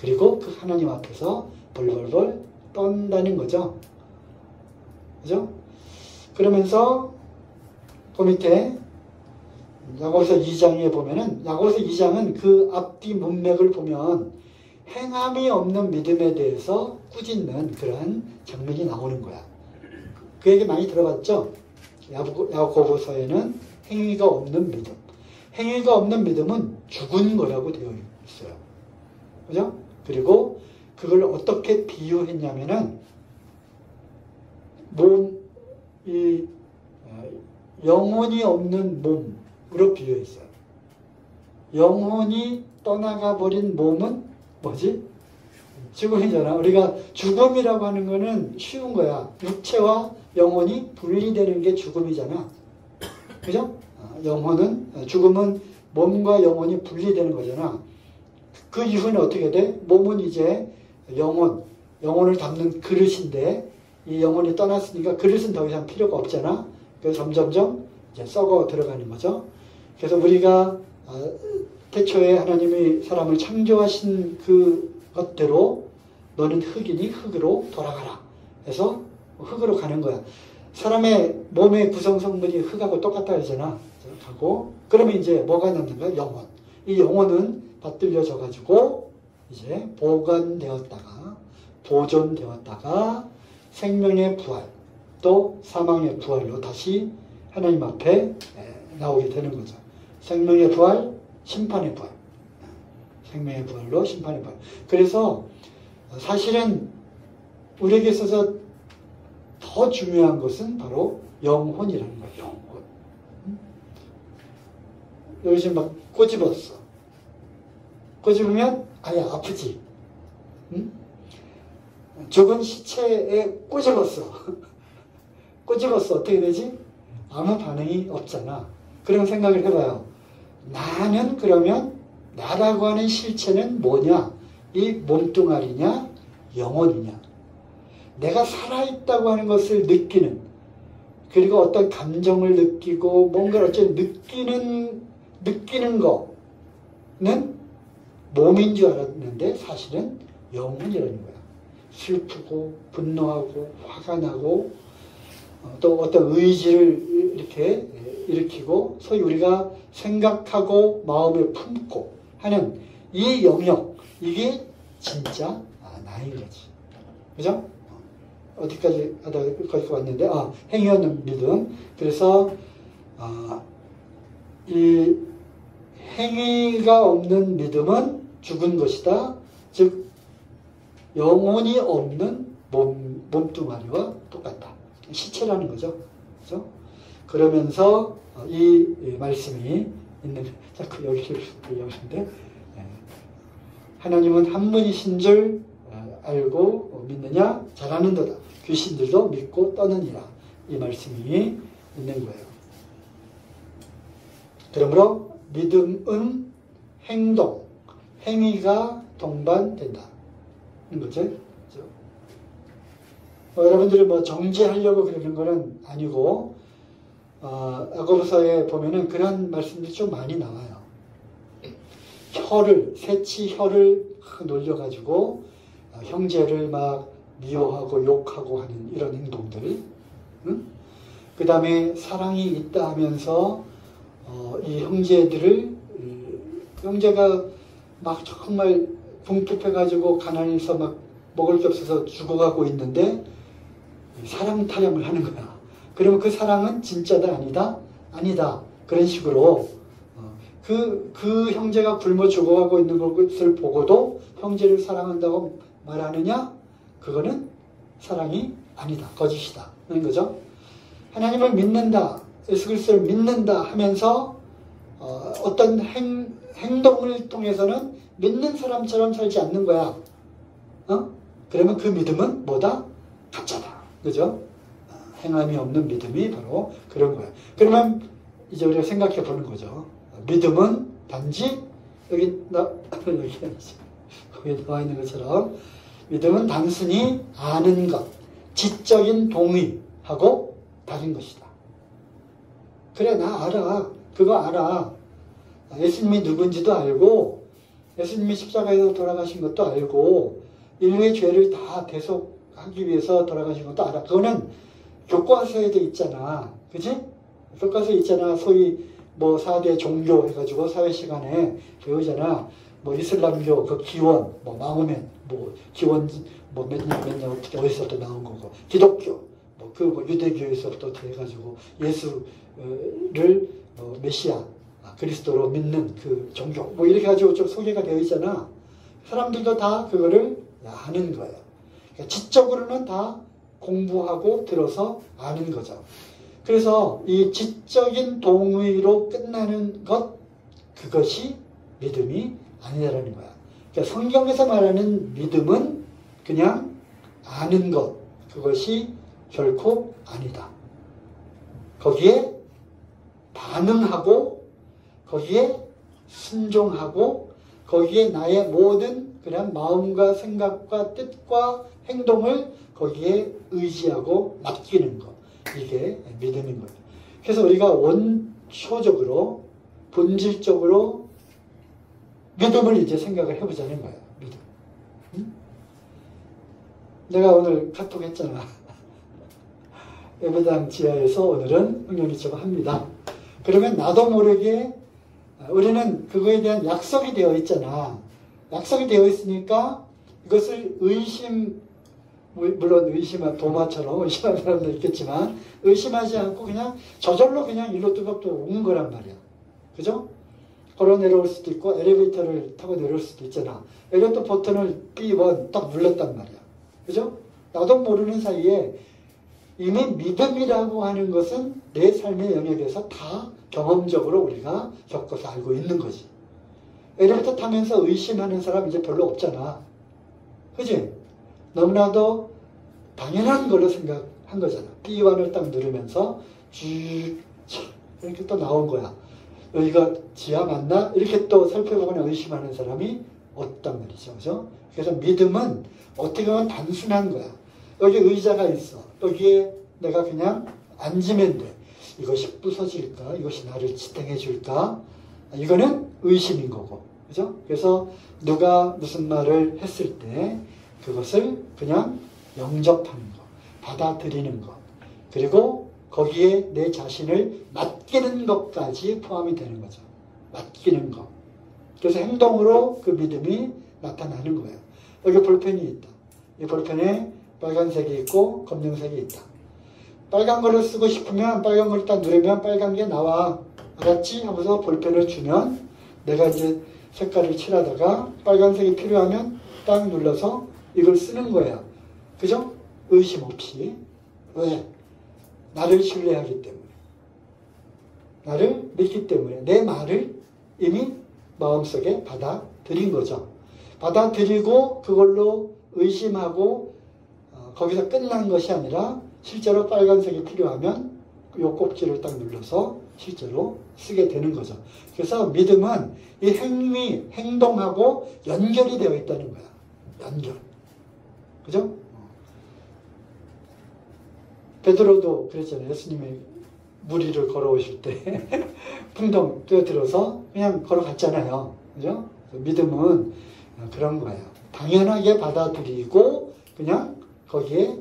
그리고 그 하나님 앞에서 벌벌벌 떤다는 거죠. 그죠? 그러면서 그 밑에 야고보서 2장에 보면은, 야고보서 2장은 그 앞뒤 문맥을 보면 행함이 없는 믿음에 대해서 꾸짖는 그러한 장면이 나오는 거야. 그 얘기 많이 들어봤죠? 야고보서에는 행위가 없는 믿음. 행위가 없는 믿음은 죽은 거라고 되어 있어요. 그죠? 그리고 그걸 어떻게 비유했냐면은, 영혼이 없는 몸으로 비유했어요. 영혼이 떠나가 버린 몸은 뭐지? 죽음이잖아. 우리가 죽음이라고 하는 거는 쉬운 거야. 육체와 영혼이 분리되는 게 죽음이잖아. 그죠? 죽음은 몸과 영혼이 분리되는 거잖아. 그 이후는 어떻게 돼? 몸은 이제 영혼을 담는 그릇인데, 이 영혼이 떠났으니까 그릇은 더 이상 필요가 없잖아. 그래서 점점점 이제 썩어 들어가는 거죠. 그래서 우리가 태초에 하나님이 사람을 창조하신 그 것대로 너는 흙이니 흙으로 돌아가라. 그래서 흙으로 가는 거야. 사람의 몸의 구성 성분이 흙하고 똑같다 그러잖아. 가고 그러면 이제 뭐가 남는 거야? 영혼. 이 영혼은 받들려져 가지고 이제 보존되었다가 생명의 부활, 또 사망의 부활로 다시 하나님 앞에 나오게 되는 거죠. 생명의 부활, 심판의 부활. 생명의 부활로 심판의 부활. 그래서 사실은 우리에게 있어서 더 중요한 것은 바로 영혼이라는 거예요. 영혼. 여기 지금 막 꼬집었어. 꼬집으면 아예 아프지. 응? 죽은 시체에 꼬집었어. 꼬집었어. 어떻게 되지? 아무 반응이 없잖아. 그럼 생각을 해봐요. 나는 그러면 나라고 하는 실체는 뭐냐? 이 몸뚱아리냐? 영혼이냐? 내가 살아있다고 하는 것을 느끼는, 그리고 어떤 감정을 느끼고 뭔가를 어쨌든 느끼는 거는 몸인 줄 알았는데 사실은 영혼이라는 거야. 슬프고 분노하고 화가 나고 또 어떤 의지를 이렇게 일으키고 소위 우리가 생각하고 마음에 품고 하는 이 영역, 이게 진짜 나인 거지. 그죠? 어디까지 하다 거기까지 왔는데 행위 없는 믿음. 그래서 이 행위가 없는 믿음은 죽은 것이다. 즉 영혼이 없는 몸뚱아리와 똑같다. 시체라는 거죠. 그죠? 그러면서 이 말씀이 있는, 자꾸 여기를 보려는데 하나님은 한 분이신 줄 알고 믿느냐? 잘하는도다. 귀신들도 믿고 떠느니라. 이 말씀이 있는 거예요. 그러므로 믿음은 행동, 행위가 동반된다. 거죠. 여러분들이 뭐 정죄하려고 그러는 것은 아니고, 야고보서에 보면은 그런 말씀들이 좀 많이 나와요. 새치 혀를 놀려가지고, 형제를 막 미워하고 욕하고 하는 이런 행동들. 응? 그 다음에 사랑이 있다 하면서, 이 형제가 막 정말 궁핍해가지고 가난해서 막 먹을 게 없어서 죽어가고 있는데 사랑 타령을 하는 거야. 그러면 그 사랑은 진짜다 아니다? 아니다. 그런 식으로 그 형제가 굶어 죽어가고 있는 것을 보고도 형제를 사랑한다고 말하느냐? 그거는 사랑이 아니다. 거짓이다. 그런 거죠. 하나님을 믿는다. 예수 그리스도를 믿는다 하면서 어떤 행동을 통해서는 믿는 사람처럼 살지 않는 거야. 그러면 그 믿음은 뭐다? 가짜다. 그죠? 행함이 없는 믿음이 바로 그런 거야. 그러면 이제 우리가 생각해 보는 거죠. 믿음은 단지 거기에 나와 있는 것처럼 믿음은 단순히 아는 것, 지적인 동의하고 다른 것이다. 그래, 나 알아. 그거 알아. 예수님이 누군지도 알고 예수님이 십자가에서 돌아가신 것도 알고 인류의 죄를 다 대속하기 위해서 돌아가신 것도 알아. 그거는 교과서에도 있잖아. 그지? 교과서에 있잖아. 소위 뭐 4대 종교 해가지고 사회 시간에 배우잖아. 뭐 이슬람교 그 기원, 뭐 마호멧, 뭐 기원 뭐 몇 년 어떻게 어디서 또 나온 거고, 기독교 뭐 유대교에서부터 해가지고 예수를 메시아 그리스도로 믿는 그 종교 뭐 이렇게 가지고 좀 소개가 되어 있잖아. 사람들도 다 그거를 아는 거예요. 그러니까 지적으로는 다 공부하고 들어서 아는 거죠. 그래서 이 지적인 동의로 끝나는 것, 그것이 믿음이 아니라는 거야. 그러니까 성경에서 말하는 믿음은 그냥 아는 것, 그것이 결코 아니다. 거기에 반응하고 거기에 순종하고 거기에 나의 모든 그냥 마음과 생각과 뜻과 행동을 거기에 의지하고 맡기는 것. 이게 믿음인 거예요. 그래서 우리가 원초적으로 본질적으로 믿음을 이제 생각을 해보자는 거예요. 믿음. 응? 내가 오늘 카톡 했잖아. 예배당 지하에서 오늘은 흥룡기초가 합니다. 그러면 나도 모르게 우리는 그거에 대한 약속이 되어 있잖아. 약속이 되어 있으니까 이것을 물론 도마처럼 의심하는 사람도 있겠지만 의심하지 않고 그냥 저절로 그냥 일로 뚜벅뚜벅 오는 거란 말이야. 그죠? 걸어 내려올 수도 있고 엘리베이터를 타고 내려올 수도 있잖아. 엘리베이터 버튼을 B1 딱 눌렀단 말이야. 그죠? 나도 모르는 사이에 이미 믿음이라고 하는 것은 내 삶의 영역에서 다 경험적으로 우리가 겪어서 알고 있는 거지. 엘리베이터 타면서 의심하는 사람 이제 별로 없잖아. 그지? 너무나도 당연한 걸로 생각한 거잖아. B1을 딱 누르면서 쭉 이렇게 또 나온 거야. 여기가 지하 맞나? 이렇게 또 살펴보거나 의심하는 사람이 없단 말이죠. 그죠? 그래서 믿음은 어떻게 보면 단순한 거야. 여기 의자가 있어. 여기에 내가 그냥 앉으면 돼. 이것이 부서질까? 이것이 나를 지탱해 줄까? 이거는 의심인 거고. 그죠? 그래서 누가 무슨 말을 했을 때 그것을 그냥 영접하는 것, 받아들이는 것, 그리고 거기에 내 자신을 맡기는 것까지 포함이 되는 거죠. 맡기는 것. 그래서 행동으로 그 믿음이 나타나는 거예요. 여기 볼펜이 있다. 이 볼펜에 빨간색이 있고 검정색이 있다. 빨간 거를 쓰고 싶으면 빨간 걸 딱 누르면 빨간 게 나와. 알았지? 하면서 볼펜을 주면 내가 이제 색깔을 칠하다가 빨간색이 필요하면 딱 눌러서 이걸 쓰는 거야. 그죠? 의심 없이. 왜? 나를 신뢰하기 때문에. 나를 믿기 때문에. 내 말을 이미 마음속에 받아들인 거죠. 받아들이고 그걸로 의심하고 거기서 끝난 것이 아니라 실제로 빨간색이 필요하면 요 꼭지를 딱 눌러서 실제로 쓰게 되는 거죠. 그래서 믿음은 이 행위, 행동하고 연결이 되어 있다는 거야. 연결. 그죠? 베드로도 그랬잖아요. 예수님이 무리를 걸어오실 때 풍덩 뛰어들어서 그냥 걸어갔잖아요. 그죠? 믿음은 그런 거예요. 당연하게 받아들이고 그냥 거기에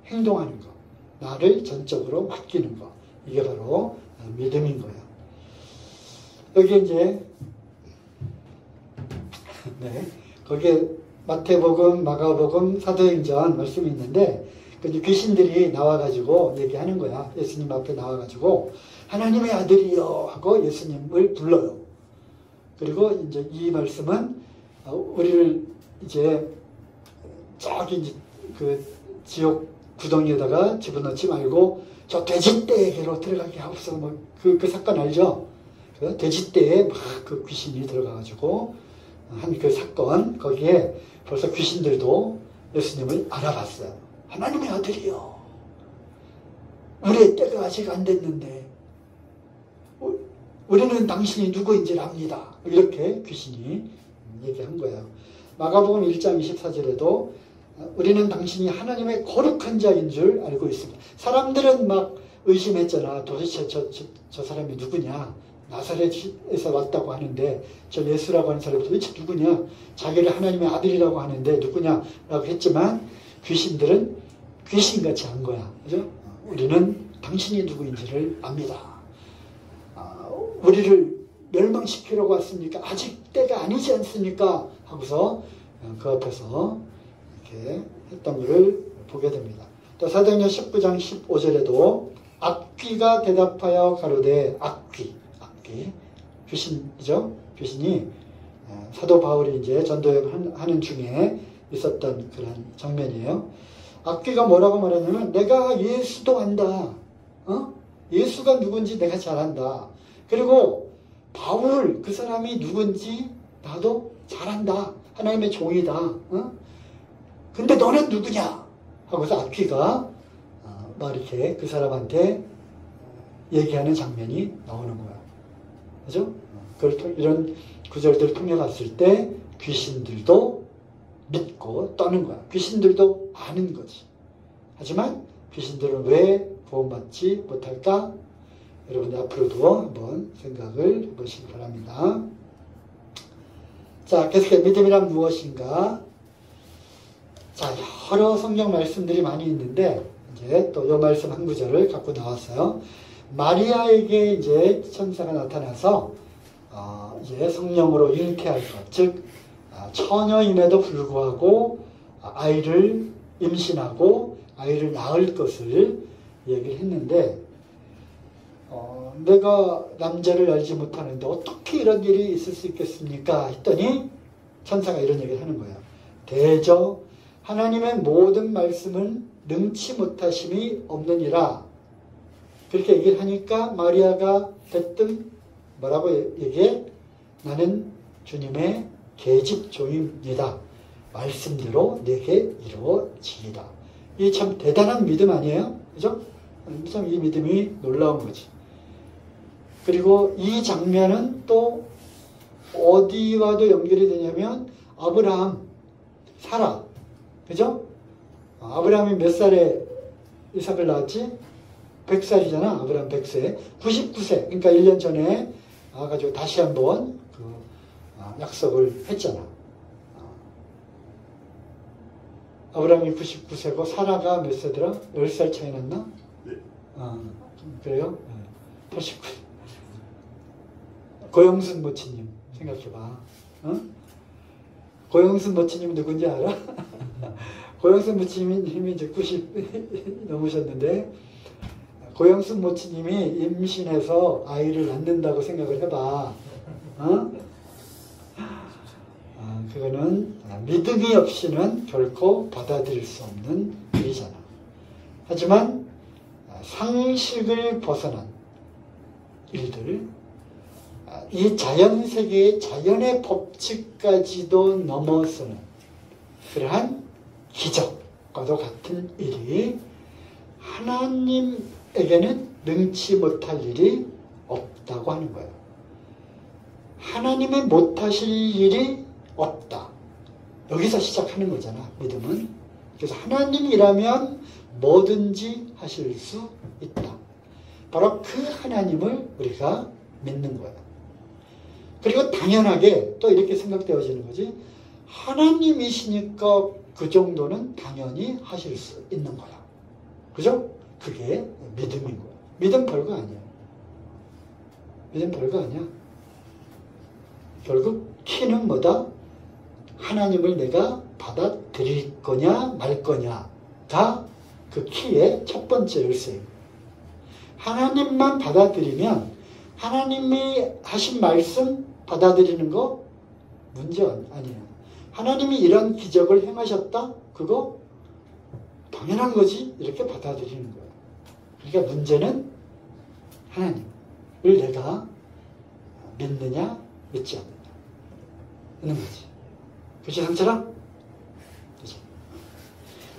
행동하는 거. 나를 전적으로 맡기는 거. 이게 바로 믿음인 거예요. 여기 이제 네, 거기에 마태복음, 마가복음, 사도행전 말씀이 있는데 귀신들이 나와가지고 얘기하는 거야. 예수님 앞에 나와가지고 하나님의 아들이여 하고 예수님을 불러요. 그리고 이제 이 말씀은 우리를 이제 저기 이제 그 지옥 구덩이에다가 집어넣지 말고 저 돼지떼에게로 들어가게 하옵소서. 뭐 그 사건 알죠? 그 돼지떼에 막 그 귀신이 들어가가지고 한 그 사건 거기에 벌써 귀신들도 예수님을 알아봤어요. 하나님의 아들이요. 우리의 때가 아직 안 됐는데 우리는 당신이 누구인지를 압니다. 이렇게 귀신이 얘기한 거예요. 마가복음 1장 24절에도 우리는 당신이 하나님의 거룩한 자인 줄 알고 있습니다. 사람들은 막 의심했잖아. 도대체 저 사람이 누구냐. 나사렛에서 왔다고 하는데 저 예수라고 하는 사람이 도대체 누구냐. 자기를 하나님의 아들이라고 하는데 누구냐라고 했지만 귀신들은 귀신같이 한 거야. 그죠? 우리는 당신이 누구인지를 압니다. 우리를 멸망시키려고 왔습니까? 아직 때가 아니지 않습니까? 하고서 그 앞에서 이렇게 했던 것을 보게 됩니다. 또 사도행전 19장 15절에도 악귀가 대답하여 가로되 악귀 귀신이죠. 귀신이 사도 바울이 이제 전도여행 하는 중에 있었던 그런 장면이에요. 악귀가 뭐라고 말하냐면 내가 예수도 안다. 예수가 누군지 내가 잘 안다. 그리고 바울 그 사람이 누군지 나도 잘 안다. 하나님의 종이다. 근데 너는 누구냐? 하고서 악귀가 막 이렇게 그 사람한테 얘기하는 장면이 나오는 거야. 그죠? 이런 구절들을 통해 봤을 때 귀신들도 믿고 떠는 거야. 귀신들도 아는 거지. 하지만 귀신들은 왜 구원받지 못할까? 여러분들 앞으로도 한번 생각을 해보시기 바랍니다. 자, 계속해서 믿음이란 무엇인가? 자, 여러 성경 말씀들이 많이 있는데 이제 또 이 말씀 한 구절을 갖고 나왔어요. 마리아에게 이제 천사가 나타나서 이제 성령으로 잉태할 것, 즉 처녀임에도 불구하고 아이를 임신하고 아이를 낳을 것을 얘기를 했는데 내가 남자를 알지 못하는데 어떻게 이런 일이 있을 수 있겠습니까? 했더니 천사가 이런 얘기를 하는 거예요. 대저 하나님의 모든 말씀은 능치 못하심이 없느니라. 그렇게 얘기를 하니까 마리아가 대뜸 뭐라고 얘기해? 나는 주님의 계집종입니다. 말씀대로 내게 이루어지리라. 이게 참 대단한 믿음 아니에요? 그죠? 참 이 믿음이 놀라운 거지. 그리고 이 장면은 또 어디와도 연결이 되냐면 아브라함, 사라. 그죠? 아브라함이 몇 살에 이삭을 낳았지? 100살이잖아. 아브라함 100세. 99세. 그러니까 1년 전에 와가지고 다시 한번 그 약속을 했잖아. 아브라함이 99세고 사라가 몇 세더라? 10살 차이 났나? 네. 그래요? 89. 고영순 모치님 생각해봐. 고영순 모치님 누군지 알아? 고영순 모치님이 이제 90 넘으셨는데 고영순 모치님이 임신해서 아이를 낳는다고 생각을 해봐. 그거는 믿음이 없이는 결코 받아들일 수 없는 일이잖아. 하지만 상식을 벗어난 일들, 이 자연세계의 자연의 법칙까지도 넘어서는 그러한 기적과도 같은 일이 하나님에게는 능치 못할 일이 없다고 하는 거예요. 하나님이 못하실 일이 없다. 여기서 시작하는 거잖아, 믿음은. 그래서 하나님이라면 뭐든지 하실 수 있다. 바로 그 하나님을 우리가 믿는 거예요. 그리고 당연하게 또 이렇게 생각되어지는 거지. 하나님이시니까 그 정도는 당연히 하실 수 있는 거야. 그죠? 그게 믿음인 거야. 믿음 별거 아니야. 믿음 별거 아니야. 결국 키는 뭐다? 하나님을 내가 받아들일 거냐 말 거냐가 그 키의 첫 번째 열쇠예요. 하나님만 받아들이면 하나님이 하신 말씀 받아들이는 거 문제 아니에요. 하나님이 이런 기적을 행하셨다? 그거 당연한 거지. 이렇게 받아들이는 거예요. 그러니까 문제는 하나님을 내가 믿느냐 믿지 않느냐 하는 거지. 그렇지, 상처럼?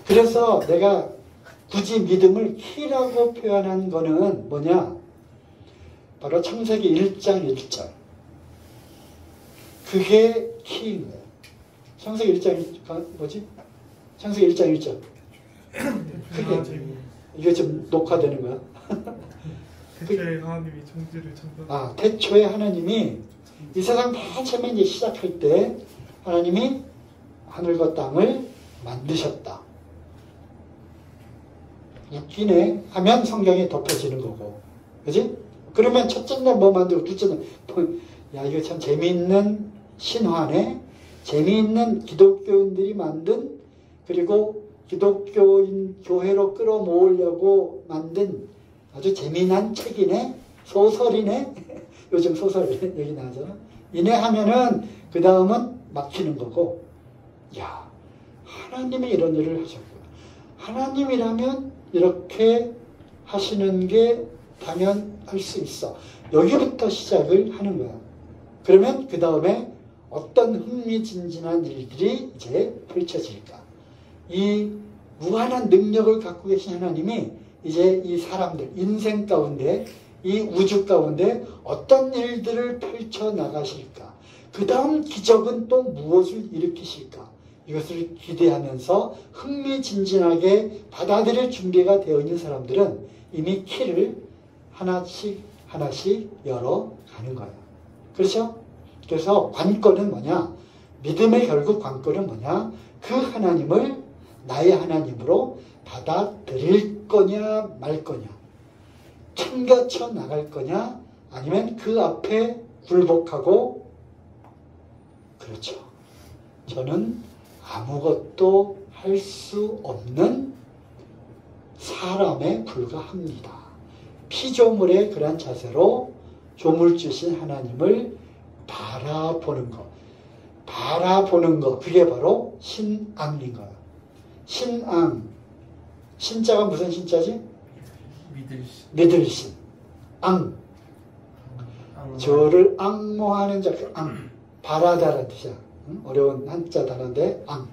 그래서 내가 굳이 믿음을 키라고 표현한 거는 뭐냐? 바로 창세기 1장 1절. 그게 키인 거예요. 창세기 1장 뭐지? 창세기 1장 1절. 그게 이게 좀 녹화되는 거야? 태초에 하나님이 천지를 창조하셨다. 태초에 하나님이 이 세상 다 처음에 이제 시작할 때 하나님이 하늘과 땅을 만드셨다. 웃기네 하면 성경이 덮어지는 거고, 그지? 그러면 첫째 날 뭐 만들고 둘째 날 야 이거 참 재미있는 신화네. 재미있는 기독교인들이 만든, 그리고 기독교인 교회로 끌어모으려고 만든 아주 재미난 책이네. 소설이네. 요즘 소설 얘기 나오잖아. 이네 하면은 그 다음은 막히는 거고, 야 하나님이 이런 일을 하셨구나. 하나님이라면 이렇게 하시는 게 당연할 수 있어. 여기부터 시작을 하는 거야. 그러면 그 다음에 어떤 흥미진진한 일들이 이제 펼쳐질까. 이 무한한 능력을 갖고 계신 하나님이 이제 이 사람들 인생 가운데, 이 우주 가운데 어떤 일들을 펼쳐나가실까. 그 다음 기적은 또 무엇을 일으키실까. 이것을 기대하면서 흥미진진하게 받아들일 준비가 되어 있는 사람들은 이미 키를 하나씩 하나씩 열어가는 거예요. 그렇죠? 그래서 관건은 뭐냐? 믿음의 결국 관건은 뭐냐? 그 하나님을 나의 하나님으로 받아들일 거냐 말 거냐, 챙겨쳐 나갈 거냐, 아니면 그 앞에 굴복하고, 그렇죠, 저는 아무것도 할 수 없는 사람에 불과합니다. 피조물의 그런 자세로 조물주신 하나님을 바라보는 것. 바라보는 것, 그게 바로 신앙인 거예요. 신앙, 신자가 무슨 신자지? 믿으시. 믿을 신. 앙. 저를 앙모하는 자, 앙. 바라다라는 뜻이야. 응? 어려운 한자 단어인데, 앙.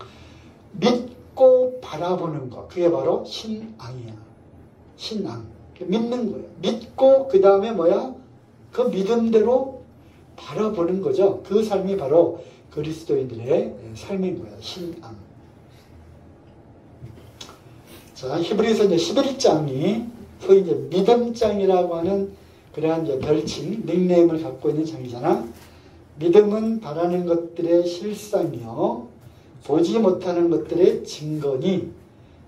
믿고 바라보는 거. 그게 바로 신앙이야. 신앙. 믿는 거예요. 믿고, 그 다음에 뭐야? 그 믿음대로 바라보는 거죠. 그 삶이 바로 그리스도인들의 삶인 거야. 신앙. 자, 히브리서 이제 11장이 소위 이제 믿음장이라고 하는 그러한 이제 별칭, 닉네임을 갖고 있는 장이잖아. 믿음은 바라는 것들의 실상이요. 보지 못하는 것들의 증거니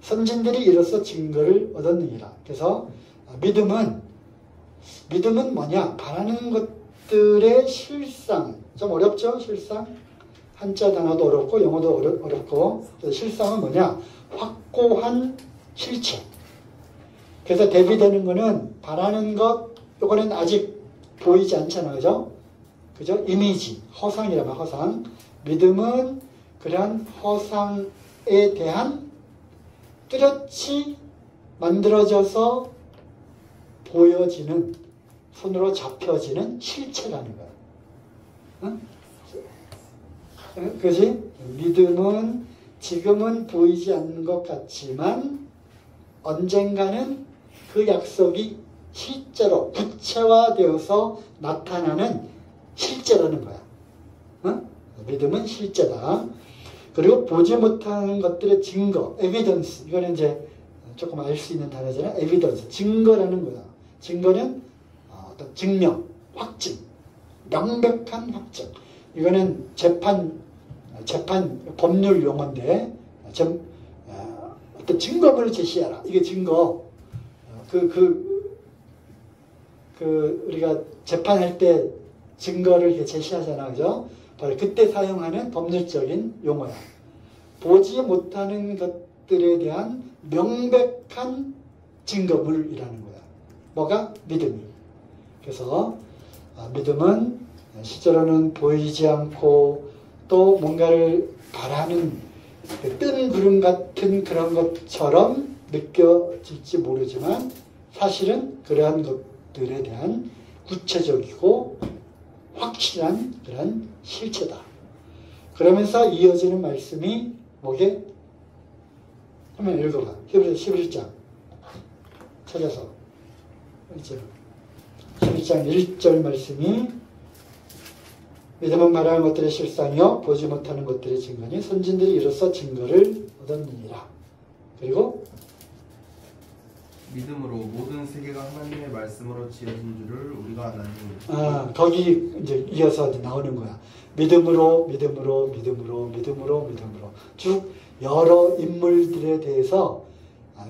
선진들이 이로써 증거를 얻었느니라. 그래서 믿음은 뭐냐? 바라는 것들의 실상. 좀 어렵죠? 실상. 한자 단어도 어렵고 영어도 어렵고. 실상은 뭐냐? 확고한 실체. 그래서 대비되는 거는 바라는 것, 요거는 아직 보이지 않잖아요. 그죠? 그죠? 이미지, 허상이라면 허상. 믿음은 그러한 허상에 대한 뚜렷이 만들어져서 보여지는, 손으로 잡혀지는 실체라는 거야. 응? 그지? 믿음은 지금은 보이지 않는 것 같지만 언젠가는 그 약속이 실제로 구체화되어서 나타나는 실제라는 거야. 응? 믿음은 실제다. 그리고 보지 못하는 것들의 증거, 에비던스. 이거는 이제 조금 알 수 있는 단어잖아. 에비던스. 증거라는 거야. 증거는 어떤 증명, 확증, 명백한 확증. 이거는 재판 법률 용어인데, 어떤 증거물을 제시하라. 이게 증거. 우리가 재판할 때 증거를 이렇게 제시하잖아. 그죠? 바로 그때 사용하는 법률적인 용어야. 보지 못하는 것들에 대한 명백한 증거물이라는 거야. 뭐가? 믿음이. 그래서 믿음은 실제로는 보이지 않고 또 뭔가를 바라는 뜬 구름 같은 그런 것처럼 느껴질지 모르지만 사실은 그러한 것들에 대한 구체적이고 확실한 그런 실체다. 그러면서 이어지는 말씀이 뭐게? 한번 읽어봐. 히브리서 11장 찾아서 11장 1절 말씀이 믿음은 말하는 것들의 실상이요 보지 못하는 것들의 증거니 선진들이 이로써 증거를 얻었느니라. 그리고 믿음으로 모든 세계가 하나님의 말씀으로 지어진 줄을 우리가 아나니. 거기 이제 이어서 이제 나오는 거야. 믿음으로 쭉 여러 인물들에 대해서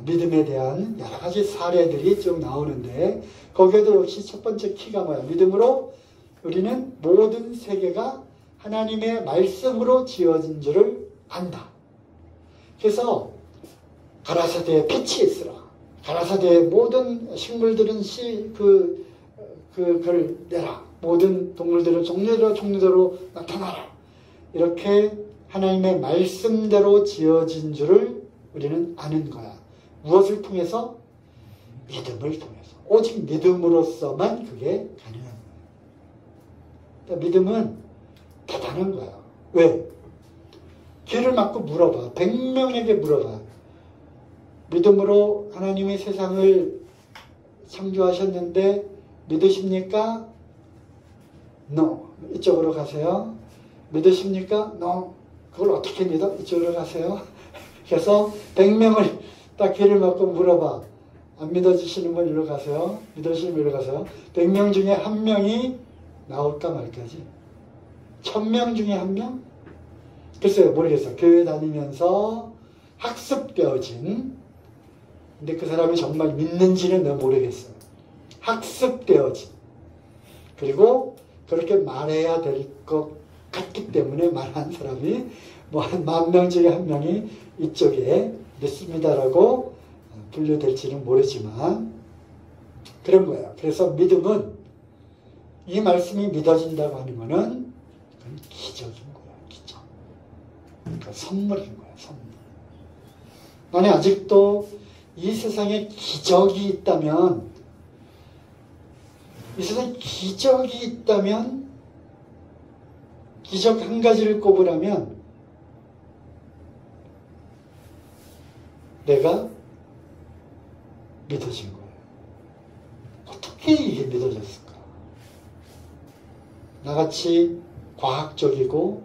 믿음에 대한 여러 가지 사례들이 쭉 나오는데 거기에도 역시 첫 번째 키가 뭐야? 믿음으로 우리는 모든 세계가 하나님의 말씀으로 지어진 줄을 안다. 그래서 가라사대에 빛이 있으라. 가라사대의 모든 식물들은 그걸 내라. 모든 동물들은 종류대로 나타나라. 이렇게 하나님의 말씀대로 지어진 줄을 우리는 아는 거야. 무엇을 통해서? 믿음을 통해서. 오직 믿음으로서만 그게 가능한 거야. 그러니까 믿음은 대단한 거야. 왜? 귀를 막고 물어봐. 100명에게 물어봐. 믿음으로 하나님이 세상을 창조하셨는데 믿으십니까? No. 이쪽으로 가세요. 믿으십니까? No. 그걸 어떻게 믿어? 이쪽으로 가세요. 그래서 100명을 딱 귀를 막고 물어봐. 안 믿어주시는 분 이리로 가세요. 믿으시는 분 이리로 가세요. 100명 중에 한 명이 나올까 말까지. 1000명 중에 한 명? 글쎄요, 모르겠어요. 교회 다니면서 학습되어진, 근데 그 사람이 정말 믿는지는 내가 모르겠어요. 학습되어진. 그리고 그렇게 말해야 될 것 같기 때문에 말한 사람이 뭐 한 10,000명 중에 한 명이 이쪽에 믿습니다라고 분류될지는 모르지만 그런 거예요. 그래서 믿음은 이 말씀이 믿어진다고 하는 거는 그건 기적인 거야. 기적. 그러니까 선물인 거야. 선물. 나는 아직도 이 세상에 기적이 있다면, 이 세상에 기적이 있다면, 기적 한 가지를 꼽으라면, 내가 믿어진 거예요. 어떻게 이게 믿어졌을까? 나같이 과학적이고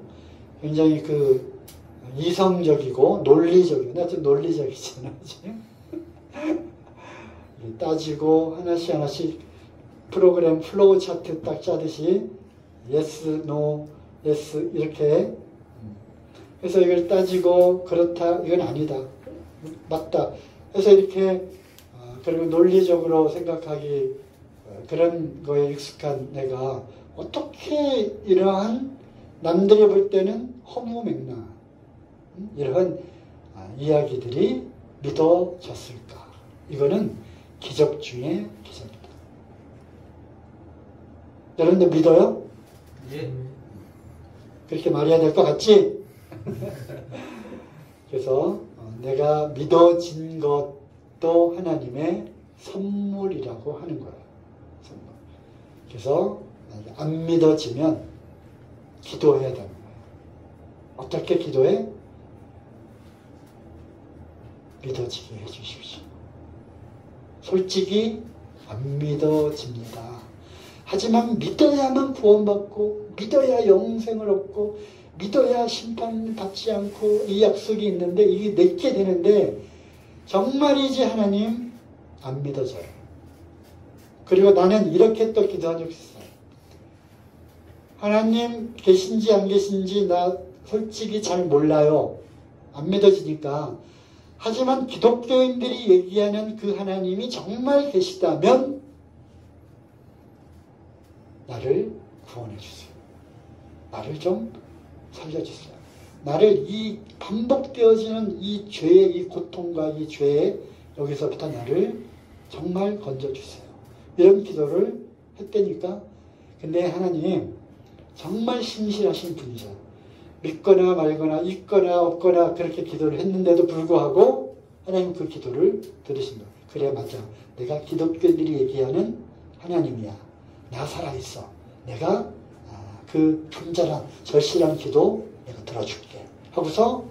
굉장히 그 이성적이고 논리적이고, 나 좀 논리적이잖아, 지금. 따지고 하나씩 하나씩 프로그램 플로우 차트 딱 짜듯이 yes, no, yes 이렇게. 그래서 이걸 따지고 그렇다, 이건 아니다, 맞다. 그래서 이렇게 그리고 논리적으로 생각하기 그런 거에 익숙한 내가 어떻게 이러한 남들이 볼 때는 허무맹랑한 이러한 이야기들이 믿어졌을까? 이거는 기적 중에 기적이다. 여러분들 믿어요? 예. 그렇게 말해야 될 것 같지? 그래서 내가 믿어진 것도 하나님의 선물이라고 하는 거예요. 선물. 그래서 안 믿어지면 기도해야 되는 거예요. 어떻게 기도해? 믿어지게 해주십시오. 솔직히 안 믿어집니다. 하지만 믿어야만 구원받고, 믿어야 영생을 얻고, 믿어야 심판받지 않고 이 약속이 있는데 이게 내게 되는데 정말이지 하나님? 안 믿어져요. 그리고 나는 이렇게 또 기도한 적이 있어요. 하나님 계신지 안 계신지 나 솔직히 잘 몰라요. 안 믿어지니까. 하지만 기독교인들이 얘기하는 그 하나님이 정말 계시다면 나를 구원해 주세요. 나를 좀 살려주세요. 나를 이 반복되어지는 이 죄의 이 고통과 이 죄의 여기서부터 나를 정말 건져주세요. 이런 기도를 했다니까. 근데 하나님 정말 신실하신 분이죠. 믿거나 말거나 있거나 없거나 그렇게 기도를 했는데도 불구하고 하나님 그 기도를 들으신다. 그래 맞아. 내가 기독교인들이 얘기하는 하나님이야. 나 살아있어. 내가 그 간절한 절실한 기도 내가 들어줄게 하고서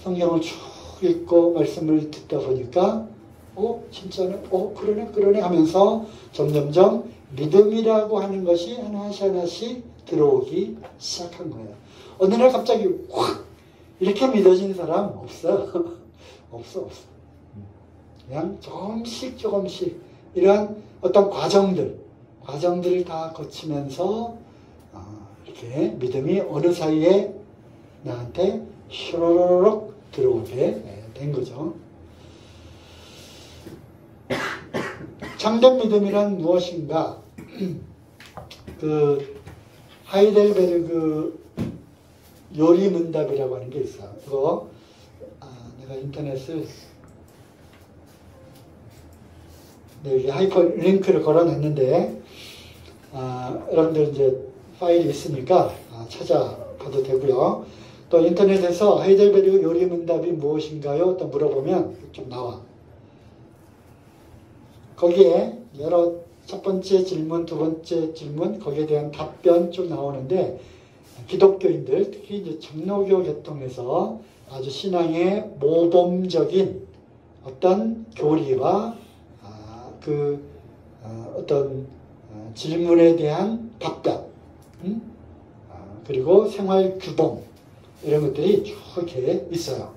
성경을 쭉 읽고 말씀을 듣다 보니까 진짜네, 그러네 하면서 점점점 믿음이라고 하는 것이 하나씩 하나씩 들어오기 시작한 거예요. 어느 날 갑자기 확 이렇게 믿어지는 사람 없어. 없어. 그냥 조금씩 이러한 어떤 과정들을 다 거치면서 이렇게 믿음이 어느 사이에 나한테 슈르륵 들어오게 된 거죠. 참된 믿음이란 무엇인가? 그 하이델베르그 요리문답이라고 하는 게 있어요. 그거 내가 인터넷을 여기 하이퍼링크를 걸어놨는데 여러분들 이제 파일이 있으니까 찾아봐도 되고요. 또 인터넷에서 하이델베르그 요리문답이 무엇인가요? 또 물어보면 좀 나와. 거기에 여러 첫 번째 질문, 두 번째 질문 거기에 대한 답변 좀 나오는데 기독교인들 특히 이제 장로교 계통에서 아주 신앙의 모범적인 어떤 교리와 어떤 질문에 대한 답변, 그리고 생활 규범 이런 것들이 쭉 이렇게 있어요.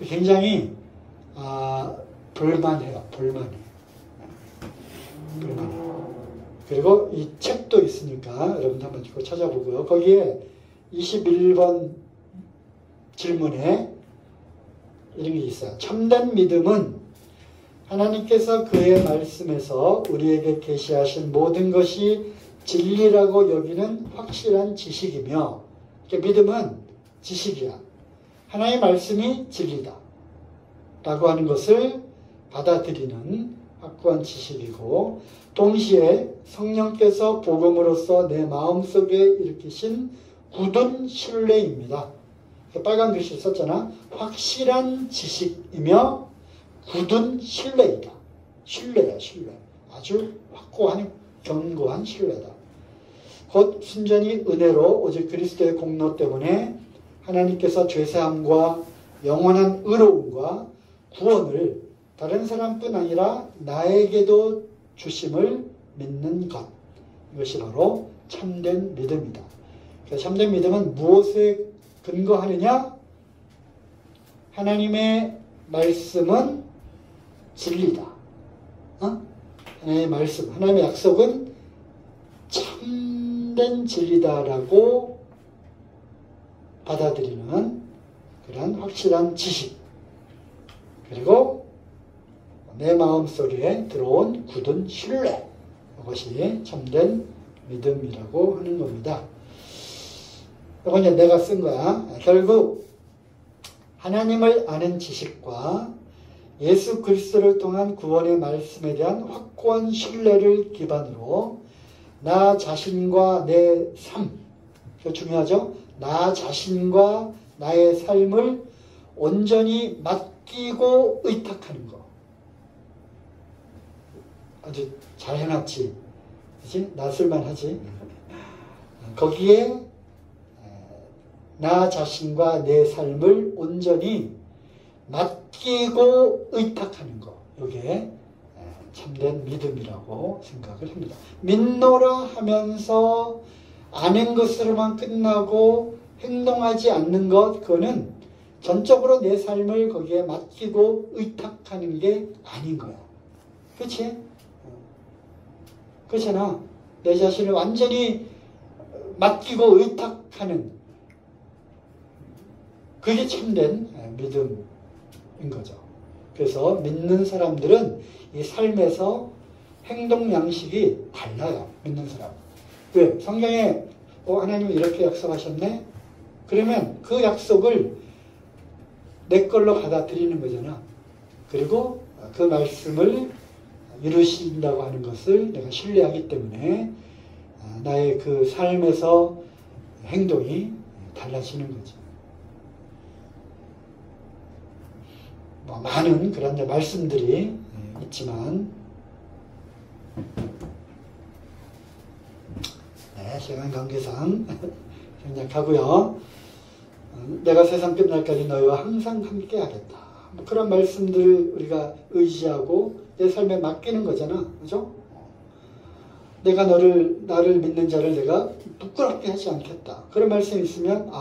굉장히 볼만해요. 그리고 이 책도 있으니까 여러분 한번 이거 찾아보고요. 거기에 21번 질문에 이런 게 있어요. 참된 믿음은 하나님께서 그의 말씀에서 우리에게 계시하신 모든 것이 진리라고 여기는 확실한 지식이며, 믿음은 지식이야. 하나님의 말씀이 진리다 라고 하는 것을 받아들이는 확고한 지식이고, 동시에 성령께서 복음으로써 내 마음속에 일으키신 굳은 신뢰입니다. 빨간 글씨를 썼잖아. 확실한 지식이며 굳은 신뢰이다. 신뢰야, 신뢰. 아주 확고한 견고한 신뢰다. 곧 순전히 은혜로 오직 그리스도의 공로 때문에 하나님께서 죄사함과 영원한 의로움과 구원을 다른 사람뿐 아니라 나에게도 주심을 믿는 것. 이것이 바로 참된 믿음이다. 참된 믿음은 무엇에 근거하느냐? 하나님의 말씀은 진리다. 하나님의 말씀, 하나님의 약속은 참된 진리다라고 받아들이는 그런 확실한 지식, 그리고 내 마음속에 들어온 굳은 신뢰, 이것이 참된 믿음이라고 하는 겁니다. 이건 이제 내가 쓴 거야. 결국 하나님을 아는 지식과 예수 그리스도를 통한 구원의 말씀에 대한 확고한 신뢰를 기반으로 나 자신과 내 삶, 이거 중요하죠? 나 자신과 나의 삶을 온전히 맡기고 의탁하는 거. 아주 잘 해놨지. 그치? 낯설만 하지. 거기에 나 자신과 내 삶을 온전히 맡기고 의탁하는 거. 이게 참된 믿음이라고 생각을 합니다. 믿노라 하면서 아는 것으로만 끝나고 행동하지 않는 것, 그거는 전적으로 내 삶을 거기에 맡기고 의탁하는 게 아닌 거야. 그렇지? 그렇잖아. 내 자신을 완전히 맡기고 의탁하는, 그게 참된 믿음인 거죠. 그래서 믿는 사람들은 이 삶에서 행동 양식이 달라요. 믿는 사람. 왜? 성경에 하나님이 이렇게 약속하셨네? 그러면 그 약속을 내 걸로 받아들이는 거잖아. 그리고 그 말씀을 이루신다고 하는 것을 내가 신뢰하기 때문에 나의 그 삶에서 행동이 달라지는 거죠. 많은 그런 말씀들이 있지만, 시간 관계상 생략하고요. 내가 세상 끝날까지 너희와 항상 함께 하겠다. 그런 말씀들을 우리가 의지하고 내 삶에 맡기는 거잖아. 그죠? 내가 나를 믿는 자를 내가 부끄럽게 하지 않겠다. 그런 말씀이 있으면,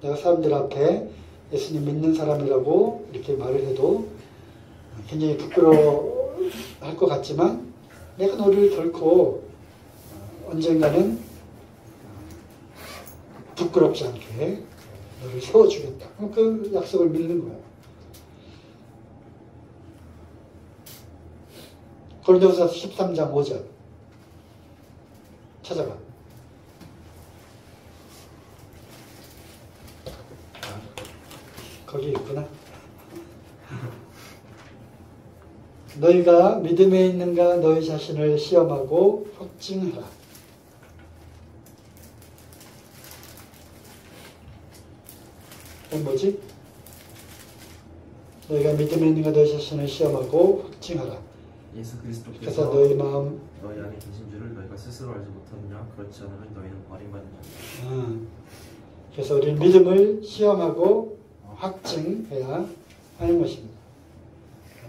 내가 사람들 앞에 예수님 믿는 사람이라고 이렇게 말을 해도 굉장히 부끄러워할 것 같지만, 내가 너를 결코 언젠가는 부끄럽지 않게 너를 세워주겠다. 그 약속을 믿는 거예요. 고린도후서 13장 5절 찾아봐. 거기 있구나. 너희가 믿음에 있는가 너희 자신을 시험하고 확증하라. 그건 뭐지? 너희가 믿음에 있는가 너희 자신을 시험하고 확증하라. 예수 그래서 그리스도께서 너희 마음, 너희 안에 계신 줄을 너희가 스스로 알지 못하느냐? 그렇지 않으면 너희는 버림받는 자다. 그래서 우리는 믿음을 시험하고 확증해야 하는 것입니다.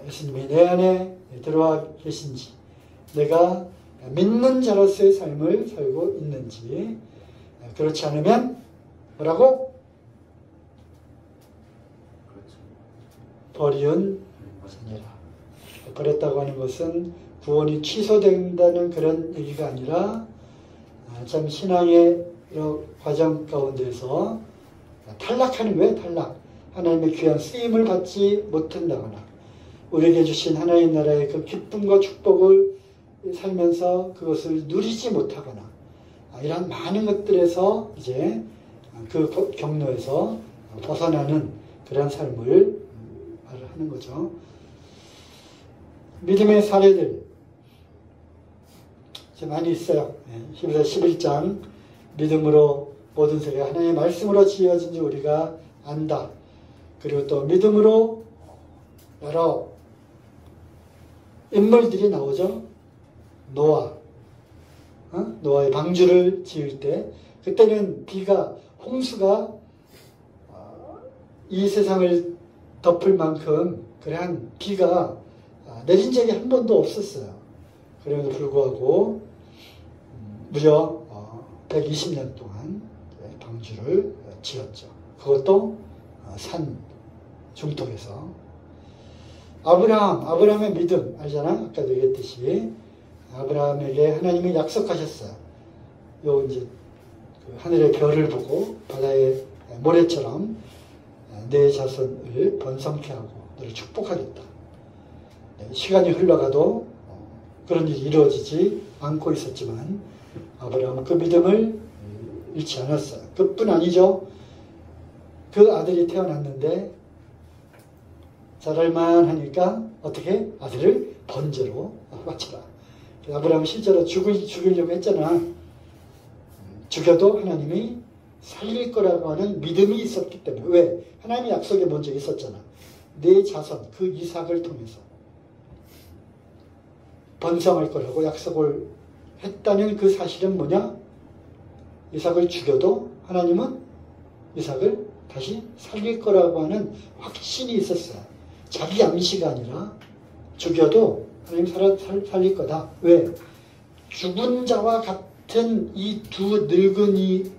예수님이 내 안에 들어와 계신지, 내가 믿는 자로서의 삶을 살고 있는지, 그렇지 않으면 뭐라고? 그렇죠. 버리운 자니라. 버렸다고 하는 것은 구원이 취소된다는 그런 얘기가 아니라, 참 신앙의 과정 가운데서 탈락하는 거예요. 탈락. 하나님의 귀한 쓰임을 받지 못한다거나, 우리에게 주신 하나님 나라의 그 기쁨과 축복을 살면서 그것을 누리지 못하거나, 이런 많은 것들에서 이제 그 경로에서 벗어나는 그런 삶을 하는 거죠. 믿음의 사례들 많이 있어요. 히브리서 11장 믿음으로 모든 세계가 하나님의 말씀으로 지어진 지 우리가 안다. 그리고 또 믿음으로 여러 인물들이 나오죠. 노아. 노아의 방주를 지을 때 그때는 비가 홍수가 이 세상을 덮을 만큼 그러한 비가 내린 적이 한 번도 없었어요. 그럼에도 불구하고 무려 120년 동안 방주를 지었죠. 그것도 산 중턱에서. 아브라함의 믿음 알잖아. 아까도 얘기했듯이 아브라함에게 하나님이 약속하셨어요. 요 이제 그 하늘의 별을 보고 바다의 모래처럼 내 자손을 번성케 하고 너를 축복하겠다. 시간이 흘러가도 그런 일이 이루어지지 않고 있었지만 아브라함은 그 믿음을 잃지 않았어요. 그뿐 아니죠. 그 아들이 태어났는데 자랄만 하니까 어떻게? 아들을 번제로 바쳐라. 아브라함은 실제로 죽이려고 했잖아. 죽여도 하나님이 살릴 거라고 하는 믿음이 있었기 때문에. 왜? 하나님의 약속이 먼저 있었잖아. 내 자손, 그 이삭을 통해서 번성할 거라고 약속을 했다는 그 사실은 뭐냐? 이삭을 죽여도 하나님은 이삭을 다시 살릴 거라고 하는 확신이 있었어요. 자기 암시가 아니라 죽여도 하나님 살릴 거다. 왜? 죽은 자와 같은 이 두 늙은이에게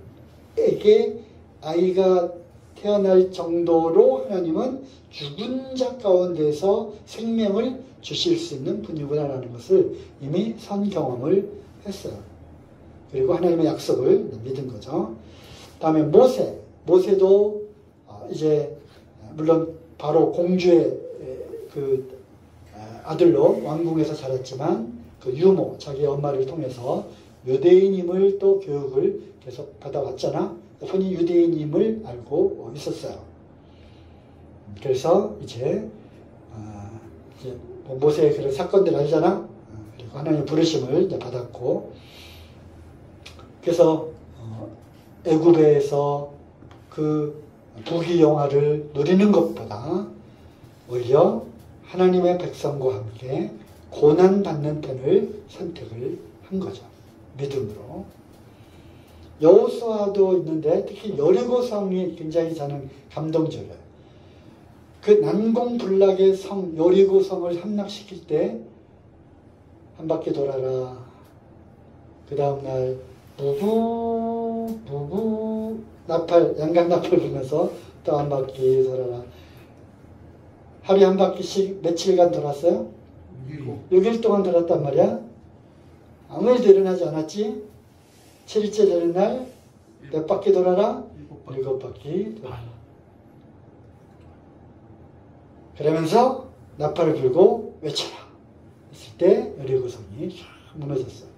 아이가 태어날 정도로 하나님은 죽은 자 가운데서 생명을 주실 수 있는 분이구나라는 것을 이미 선경험을 했어요. 그리고 하나님의 약속을 믿은 거죠. 다음에 모세도 이제 물론 바로 공주의 그 아들로 왕궁에서 자랐지만 그 유모 자기 엄마를 통해서 유대인임을 또 교육을 계속 받아왔잖아. 흔히 유대인임을 알고 있었어요. 그래서 이제 모세의 그런 사건들 알잖아. 그리고 하나님의 부르심을 이제 받았고, 그래서 애굽에서 그 부귀영화를 누리는 것보다 오히려 하나님의 백성과 함께 고난받는 편을 선택을 한 거죠. 믿음으로. 여호수아도 있는데 특히 여리고성이 굉장히 저는 감동적이에요. 그 난공불락의 성 여리고성을 함락시킬 때 한 바퀴 돌아라. 그 다음날 부부 나팔 양각 나팔 불면서 또 한 바퀴 돌아라. 하루에 한 바퀴씩 며칠간 돌았어요? 6일 동안 돌았단 말이야. 아무 일도 일어나지 않았지? 7일째 되는 날 몇 바퀴 돌아라? 7바퀴 돌아라. 그러면서 나팔을 불고 외쳐라. 했을 때 여리고성이 무너졌어요.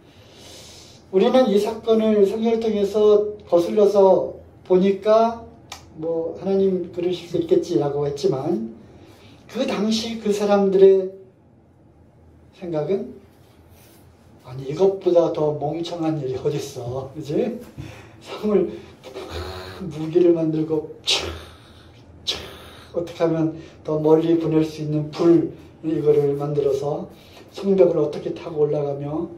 우리는 이 사건을 성경을 통해서 거슬러서 보니까 뭐 하나님 그러실 수 있겠지라고 했지만 그 당시 그 사람들의 생각은 아니 이것보다 더 멍청한 일이 어딨어. 그지? 성을 무기를 만들고 어떻게 하면 더 멀리 보낼 수 있는 불 이거를 만들어서 성벽을 어떻게 타고 올라가며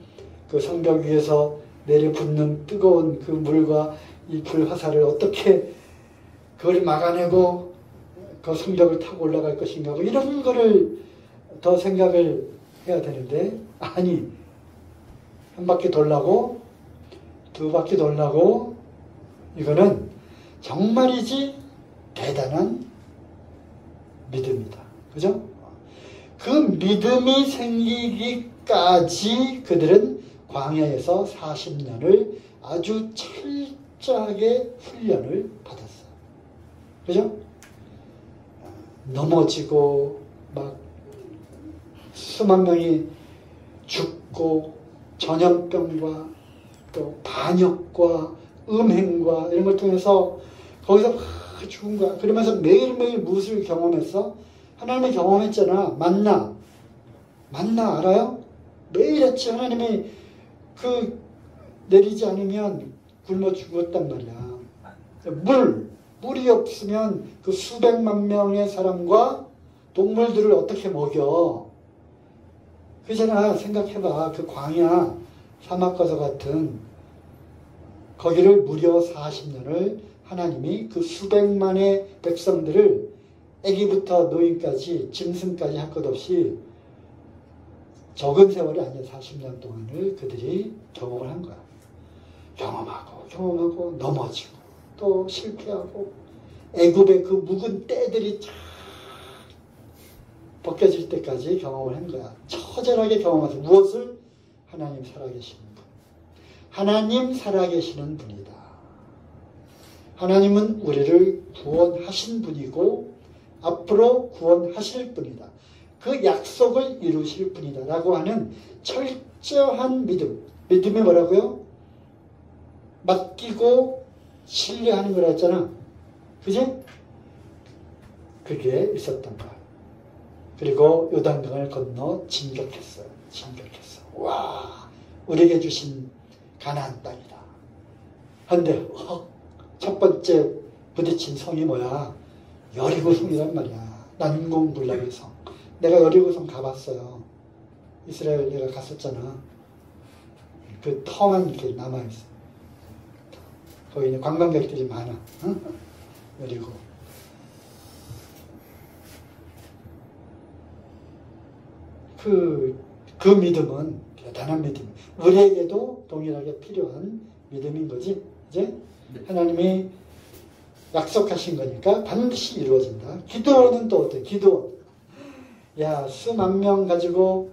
그 성벽 위에서 내려붙는 뜨거운 그 물과 이 불 화살을 어떻게 그걸 막아내고 그 성벽을 타고 올라갈 것인가 뭐 이런 거를 더 생각을 해야 되는데 아니 한 바퀴 돌라고 두 바퀴 돌라고 이거는 정말이지 대단한 믿음이다. 그죠? 그 믿음이 생기기까지 그들은 광야에서 40년을 아주 철저하게 훈련을 받았어요. 그죠? 넘어지고 막 수만 명이 죽고 전염병과 또 반역과 음행과 이런 걸 통해서 거기서 막 죽은 거야. 그러면서 매일매일 무엇을 경험했어? 하나님이 경험했잖아. 만나 알아요? 매일 했지. 하나님이 그 내리지 않으면 굶어 죽었단 말이야. 물이 없으면 그 수백만 명의 사람과 동물들을 어떻게 먹여? 그잖아. 생각해봐. 그 광야 사막과도 같은 거기를 무려 40년을 하나님이 그 수백만의 백성들을 아기부터 노인까지 짐승까지 할 것 없이 적은 세월이 아니야. 40년 동안을 그들이 경험을 한 거야. 경험하고 넘어지고 또 실패하고 애굽의 그 묵은 때들이 쫙 벗겨질 때까지 경험을 한 거야. 처절하게 경험해서 무엇을? 하나님 살아계시는 분. 하나님 살아계시는 분이다. 하나님은 우리를 구원하신 분이고 앞으로 구원하실 분이다. 그 약속을 이루실 분이다. 라고 하는 철저한 믿음. 믿음이 뭐라고요? 맡기고 신뢰하는 거라 했잖아. 그지? 그게 있었던 거야. 그리고 요단강을 건너 진격했어요. 와, 우리에게 주신 가나안 땅이다. 근데 첫 번째 부딪힌 성이 뭐야? 여리고성이란 말이야. 난공불락의 성. 내가 여리고성 가봤어요. 이스라엘 내가 갔었잖아. 그 터만 이렇게 남아있어. 거기는 관광객들이 많아. 응? 여리고. 그 믿음은 대단한 믿음. 우리에게도 동일하게 필요한 믿음인 거지. 이제 하나님이 약속하신 거니까 반드시 이루어진다. 기도원은 또 어때? 기도원. 야, 수만 명 가지고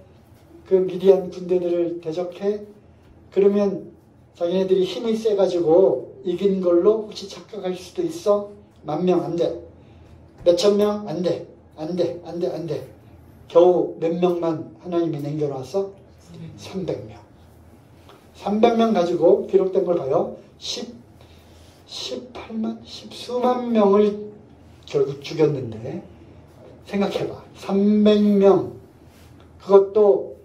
그 미디안 군대들을 대적해? 그러면 자기네들이 힘이 세가지고 이긴 걸로 혹시 착각할 수도 있어? 10,000명 안 돼. 몇천 명 안 돼. 안 돼. 겨우 몇 명만 하나님이 남겨놨어? 300명. 300명 가지고 기록된 걸 봐요. 18만, 10수만 명을 결국 죽였는데 생각해봐. 300명. 그것도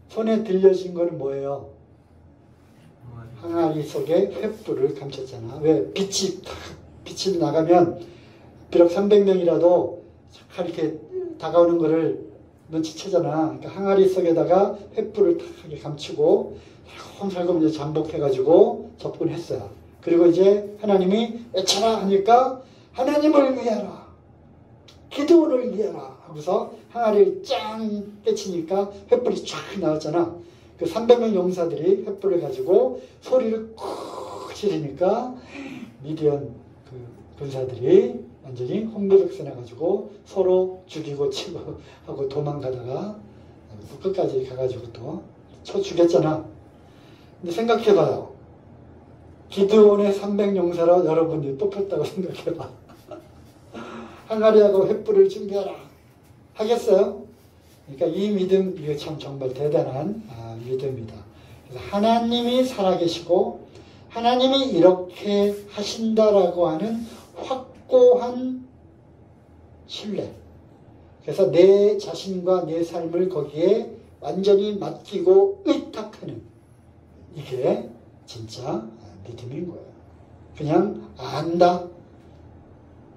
손에 들려진 거는 뭐예요? 항아리 속에 횃불을 감췄잖아. 왜? 빛이 나가면 비록 300명이라도 이렇게 다가오는 거를 눈치채잖아. 그러니까 항아리 속에다가 횃불을 탁 감추고 살금살금 이제 잠복해가지고 접근했어요. 그리고 이제 하나님이 외쳐라 하니까 하나님을 위하라, 기도원을 위하라 하고서 항아리를 짱 깨치니까 횃불이 쫙 나왔잖아. 그 300명 용사들이 횃불을 가지고 소리를 쿡 지르니까 미디안 그 군사들이 완전히 홍보백세 나가지고 서로 죽이고 치고 하고 도망가다가 끝까지 가가지고 또 쳐 죽였잖아. 근데 생각해봐요. 기드온의 300용사로 여러분이 뽑혔다고 생각해봐. 항아리하고 횃불을 준비하라. 하겠어요? 그러니까 이 믿음, 이거 참 정말 대단한 믿음이다. 그래서 하나님이 살아계시고 하나님이 이렇게 하신다라고 하는 확고한 신뢰. 그래서 내 자신과 내 삶을 거기에 완전히 맡기고 의탁하는, 이게 진짜 믿음인 거예요. 그냥 안다.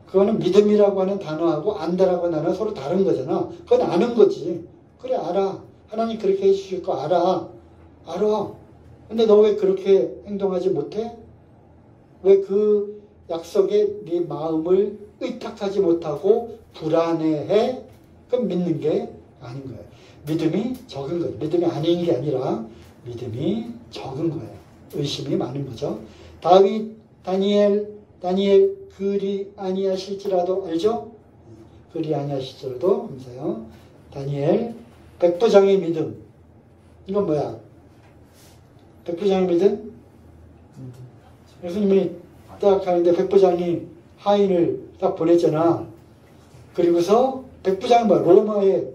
그거는 믿음이라고 하는 단어하고 안다라고 하는 단어는 서로 다른 거잖아. 그건 아는 거지. 그래, 알아. 하나님 그렇게 해주실 거 알아. 근데 너 왜 그렇게 행동하지 못해? 왜 그 약속에 네 마음을 의탁하지 못하고 불안해해? 그럼 믿는 게 아닌 거예요. 믿음이 적은 거예요. 믿음이 아닌 게 아니라 믿음이 적은 거예요. 의심이 많은 거죠. 다니엘 그리 아니하실지라도, 알죠? 그리 아니하실지라도 하면서요. 다니엘 백부장의 믿음. 이건 뭐야? 백부장의 믿음? 예수님이 딱 하는데 백부장이 하인을 딱 보냈잖아. 그리고서 백부장은 뭐야? 로마의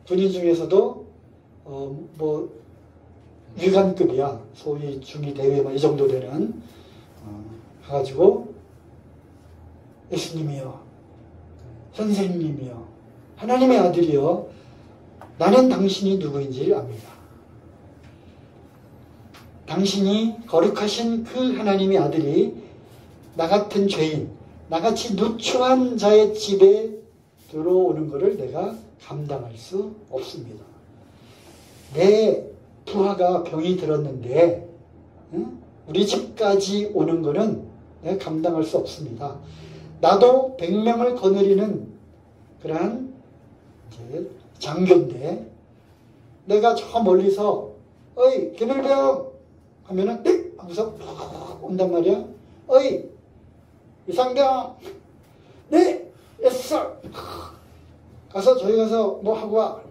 군인 중에서도 위관급이야. 소위 중위 대위 이 정도 되는 가가지고 예수님이요, 선생님이요, 하나님의 아들이요, 나는 당신이 누구인지 압니다. 당신이 거룩하신 그 하나님의 아들이 나 같은 죄인, 나같이 누추한 자의 집에 들어오는 것을 내가 감당할 수 없습니다. 내 부하가 병이 들었는데 우리 집까지 오는 거는 내가 감당할 수 없습니다. 나도 100명을 거느리는 그러한 이제 장교인데 내가 저 멀리서 어이 김일병 하면은 띡 하면서 온단 말이야. 어이 이상병 네 예스 가서 저기 가서 뭐 하고 와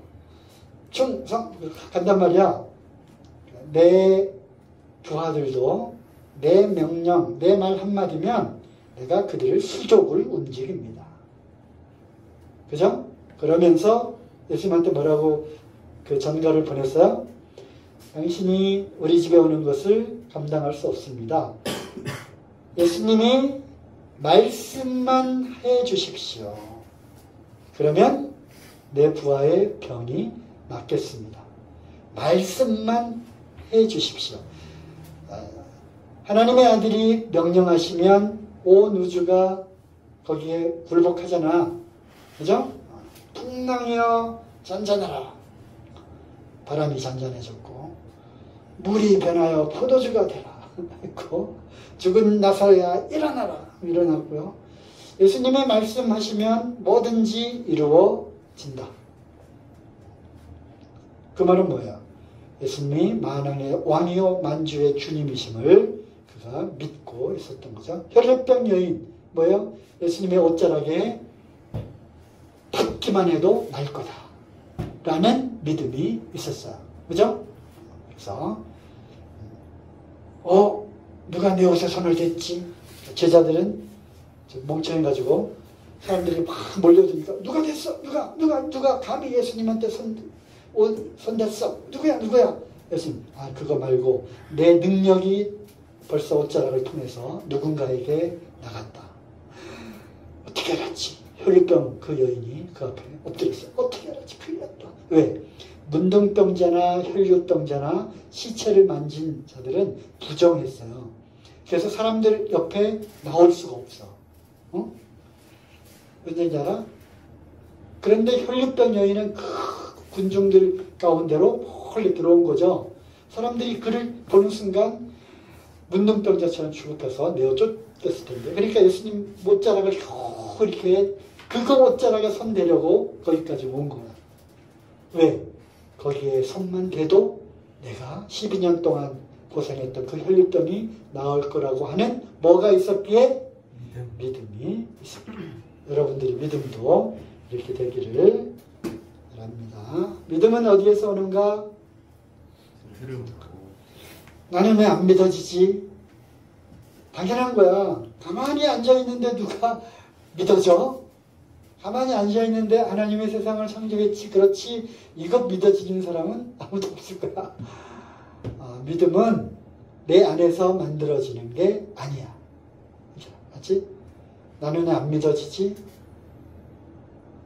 충성 간단 말이야. 내 부하들도 내 명령 내 말 한마디면 내가 그들을 수족을 움직입니다. 그죠? 그러면서 예수님한테 뭐라고 그 전가를 보냈어요? 당신이 우리 집에 오는 것을 감당할 수 없습니다. 예수님이 말씀만 해 주십시오. 그러면 내 부하의 병이 낫겠습니다. 말씀만 해 주십시오. 하나님의 아들이 명령하시면 온 우주가 거기에 굴복하잖아. 그죠? 풍랑이여 잔잔하라. 바람이 잔잔해졌고 물이 변하여 포도주가 되라 했고 죽은 나사로야 일어나라 일어났고요. 예수님의 말씀하시면 뭐든지 이루어진다. 그 말은 뭐야? 예수님이 만왕의 왕이요 만주의 주님이심을 그가 믿고 있었던 거죠. 혈액병 여인 뭐예요? 예수님의 옷자락에 닿기만 해도 날 거다 라는 믿음이 있었어요. 그죠? 그래서 누가 내 옷에 손을 댔지? 제자들은 멍청해가지고 사람들이 막 몰려드니까 누가 됐어? 누가 감히 예수님한테 손 댔어? 누구야? 예수님 그거 말고 내 능력이 벌써 옷자락을 통해서 누군가에게 나갔다. 어떻게 알았지? 혈류병 그 여인이 그 앞에 엎드렸어. 어떻게 알았지? 큰일 났다. 왜? 문둥병자나 혈류병자나 시체를 만진 자들은 부정했어요. 그래서 사람들 옆에 나올 수가 없어. 왠지 알아? 그런데 혈류병 여인은 그 군중들 가운데로 멀리 들어온 거죠. 사람들이 그를 보는 순간 문둥병자처럼 죽어서 내어 쫓겼을 텐데. 그러니까 예수님 옷자락을 이렇게 그거 옷자락에 손 대려고 거기까지 온 거야. 왜? 거기에 손만 대도 내가 12년 동안 고생했던 그 혈류병이 나을 거라고 하는 뭐가 있었기에? 믿음이 있었기에. 여러분들이 믿음도 이렇게 되기를 바랍니다. 믿음은 어디에서 오는가? 나는 왜 안 믿어지지? 당연한 거야. 가만히 앉아있는데 누가 믿어져? 가만히 앉아있는데 하나님의 세상을 창조했지. 그렇지. 이것 믿어지는 사람은 아무도 없을 거야. 믿음은 내 안에서 만들어지는 게 아니야. 맞지? 나는 왜 안 믿어지지?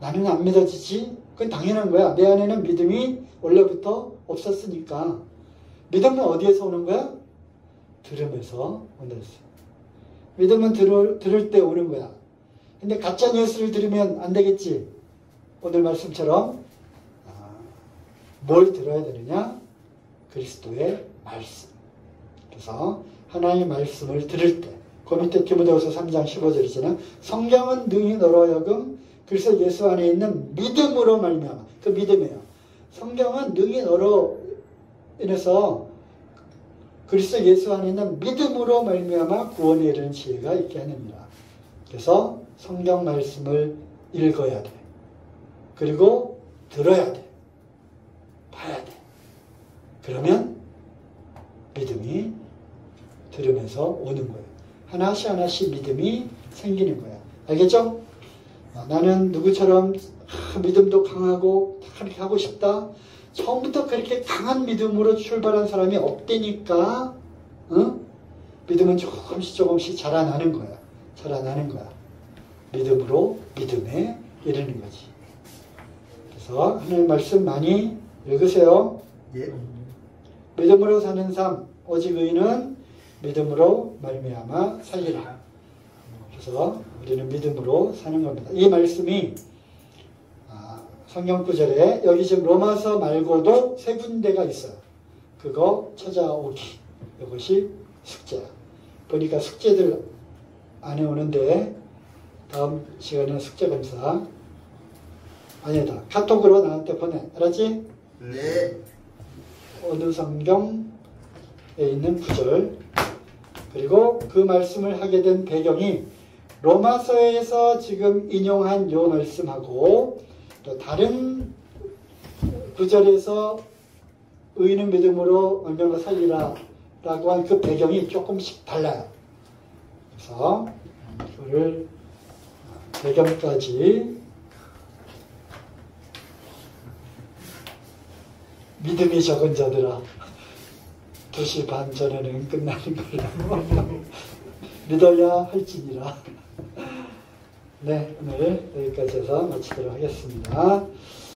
나는 안 믿어지지? 그건 당연한 거야. 내 안에는 믿음이 원래부터 없었으니까. 믿음은 어디에서 오는 거야? 들음에서 오는 거야. 믿음은 들을 때 오는 거야. 근데 가짜 뉴스를 들으면 안 되겠지. 오늘 말씀처럼 뭘 들어야 되느냐? 그리스도의 말씀. 그래서 하나님의 말씀을 들을 때, 그 밑에 디모데후서 3장 15절이잖아. 성경은 능히 너로 하여금 그리스도 예수 안에 있는 믿음으로 말미암아. 그 믿음이에요. 성경은 능히 너로 인해서 그리스도 예수 안에 있는 믿음으로 말미암아 구원에 이르는 지혜가 있게 하느니라. 그래서 성경 말씀을 읽어야 돼. 그리고 들어야 돼. 봐야 돼. 그러면 믿음이 들으면서 오는 거예요. 하나씩 하나씩 믿음이 생기는 거야. 알겠죠? 나는 누구처럼 믿음도 강하고 그렇게 하고 싶다. 처음부터 그렇게 강한 믿음으로 출발한 사람이 없다니까. 믿음은 조금씩 자라나는 거야. 자라나는 거야. 믿음으로 믿음에 이르는 거지. 그래서 하나님 말씀 많이 읽으세요. 예. 믿음으로 사는 삶 오직 의인은 믿음으로 말미암아 살리라. 그래서 우리는 믿음으로 사는 겁니다. 이 말씀이 성경 구절에 여기 지금 로마서 말고도 세 군데가 있어요. 그거 찾아오기. 이것이 숙제야. 보니까 숙제들 안 해오는데 다음 시간에 숙제 검사 아니다. 카톡으로 나한테 보내. 알았지? 네. 어느 성경에 있는 구절 그리고 그 말씀을 하게 된 배경이 로마서에서 지금 인용한 요 말씀하고 또 다른 구절에서 의인은 믿음으로 얼마나 살리라 라고 한 그 배경이 조금씩 달라요. 그래서 그거를 배경까지 믿음이 적은 자들아 2시 반 전에는 끝나는 걸로 믿어야 할지니라. 네, 오늘 여기까지 해서 마치도록 하겠습니다.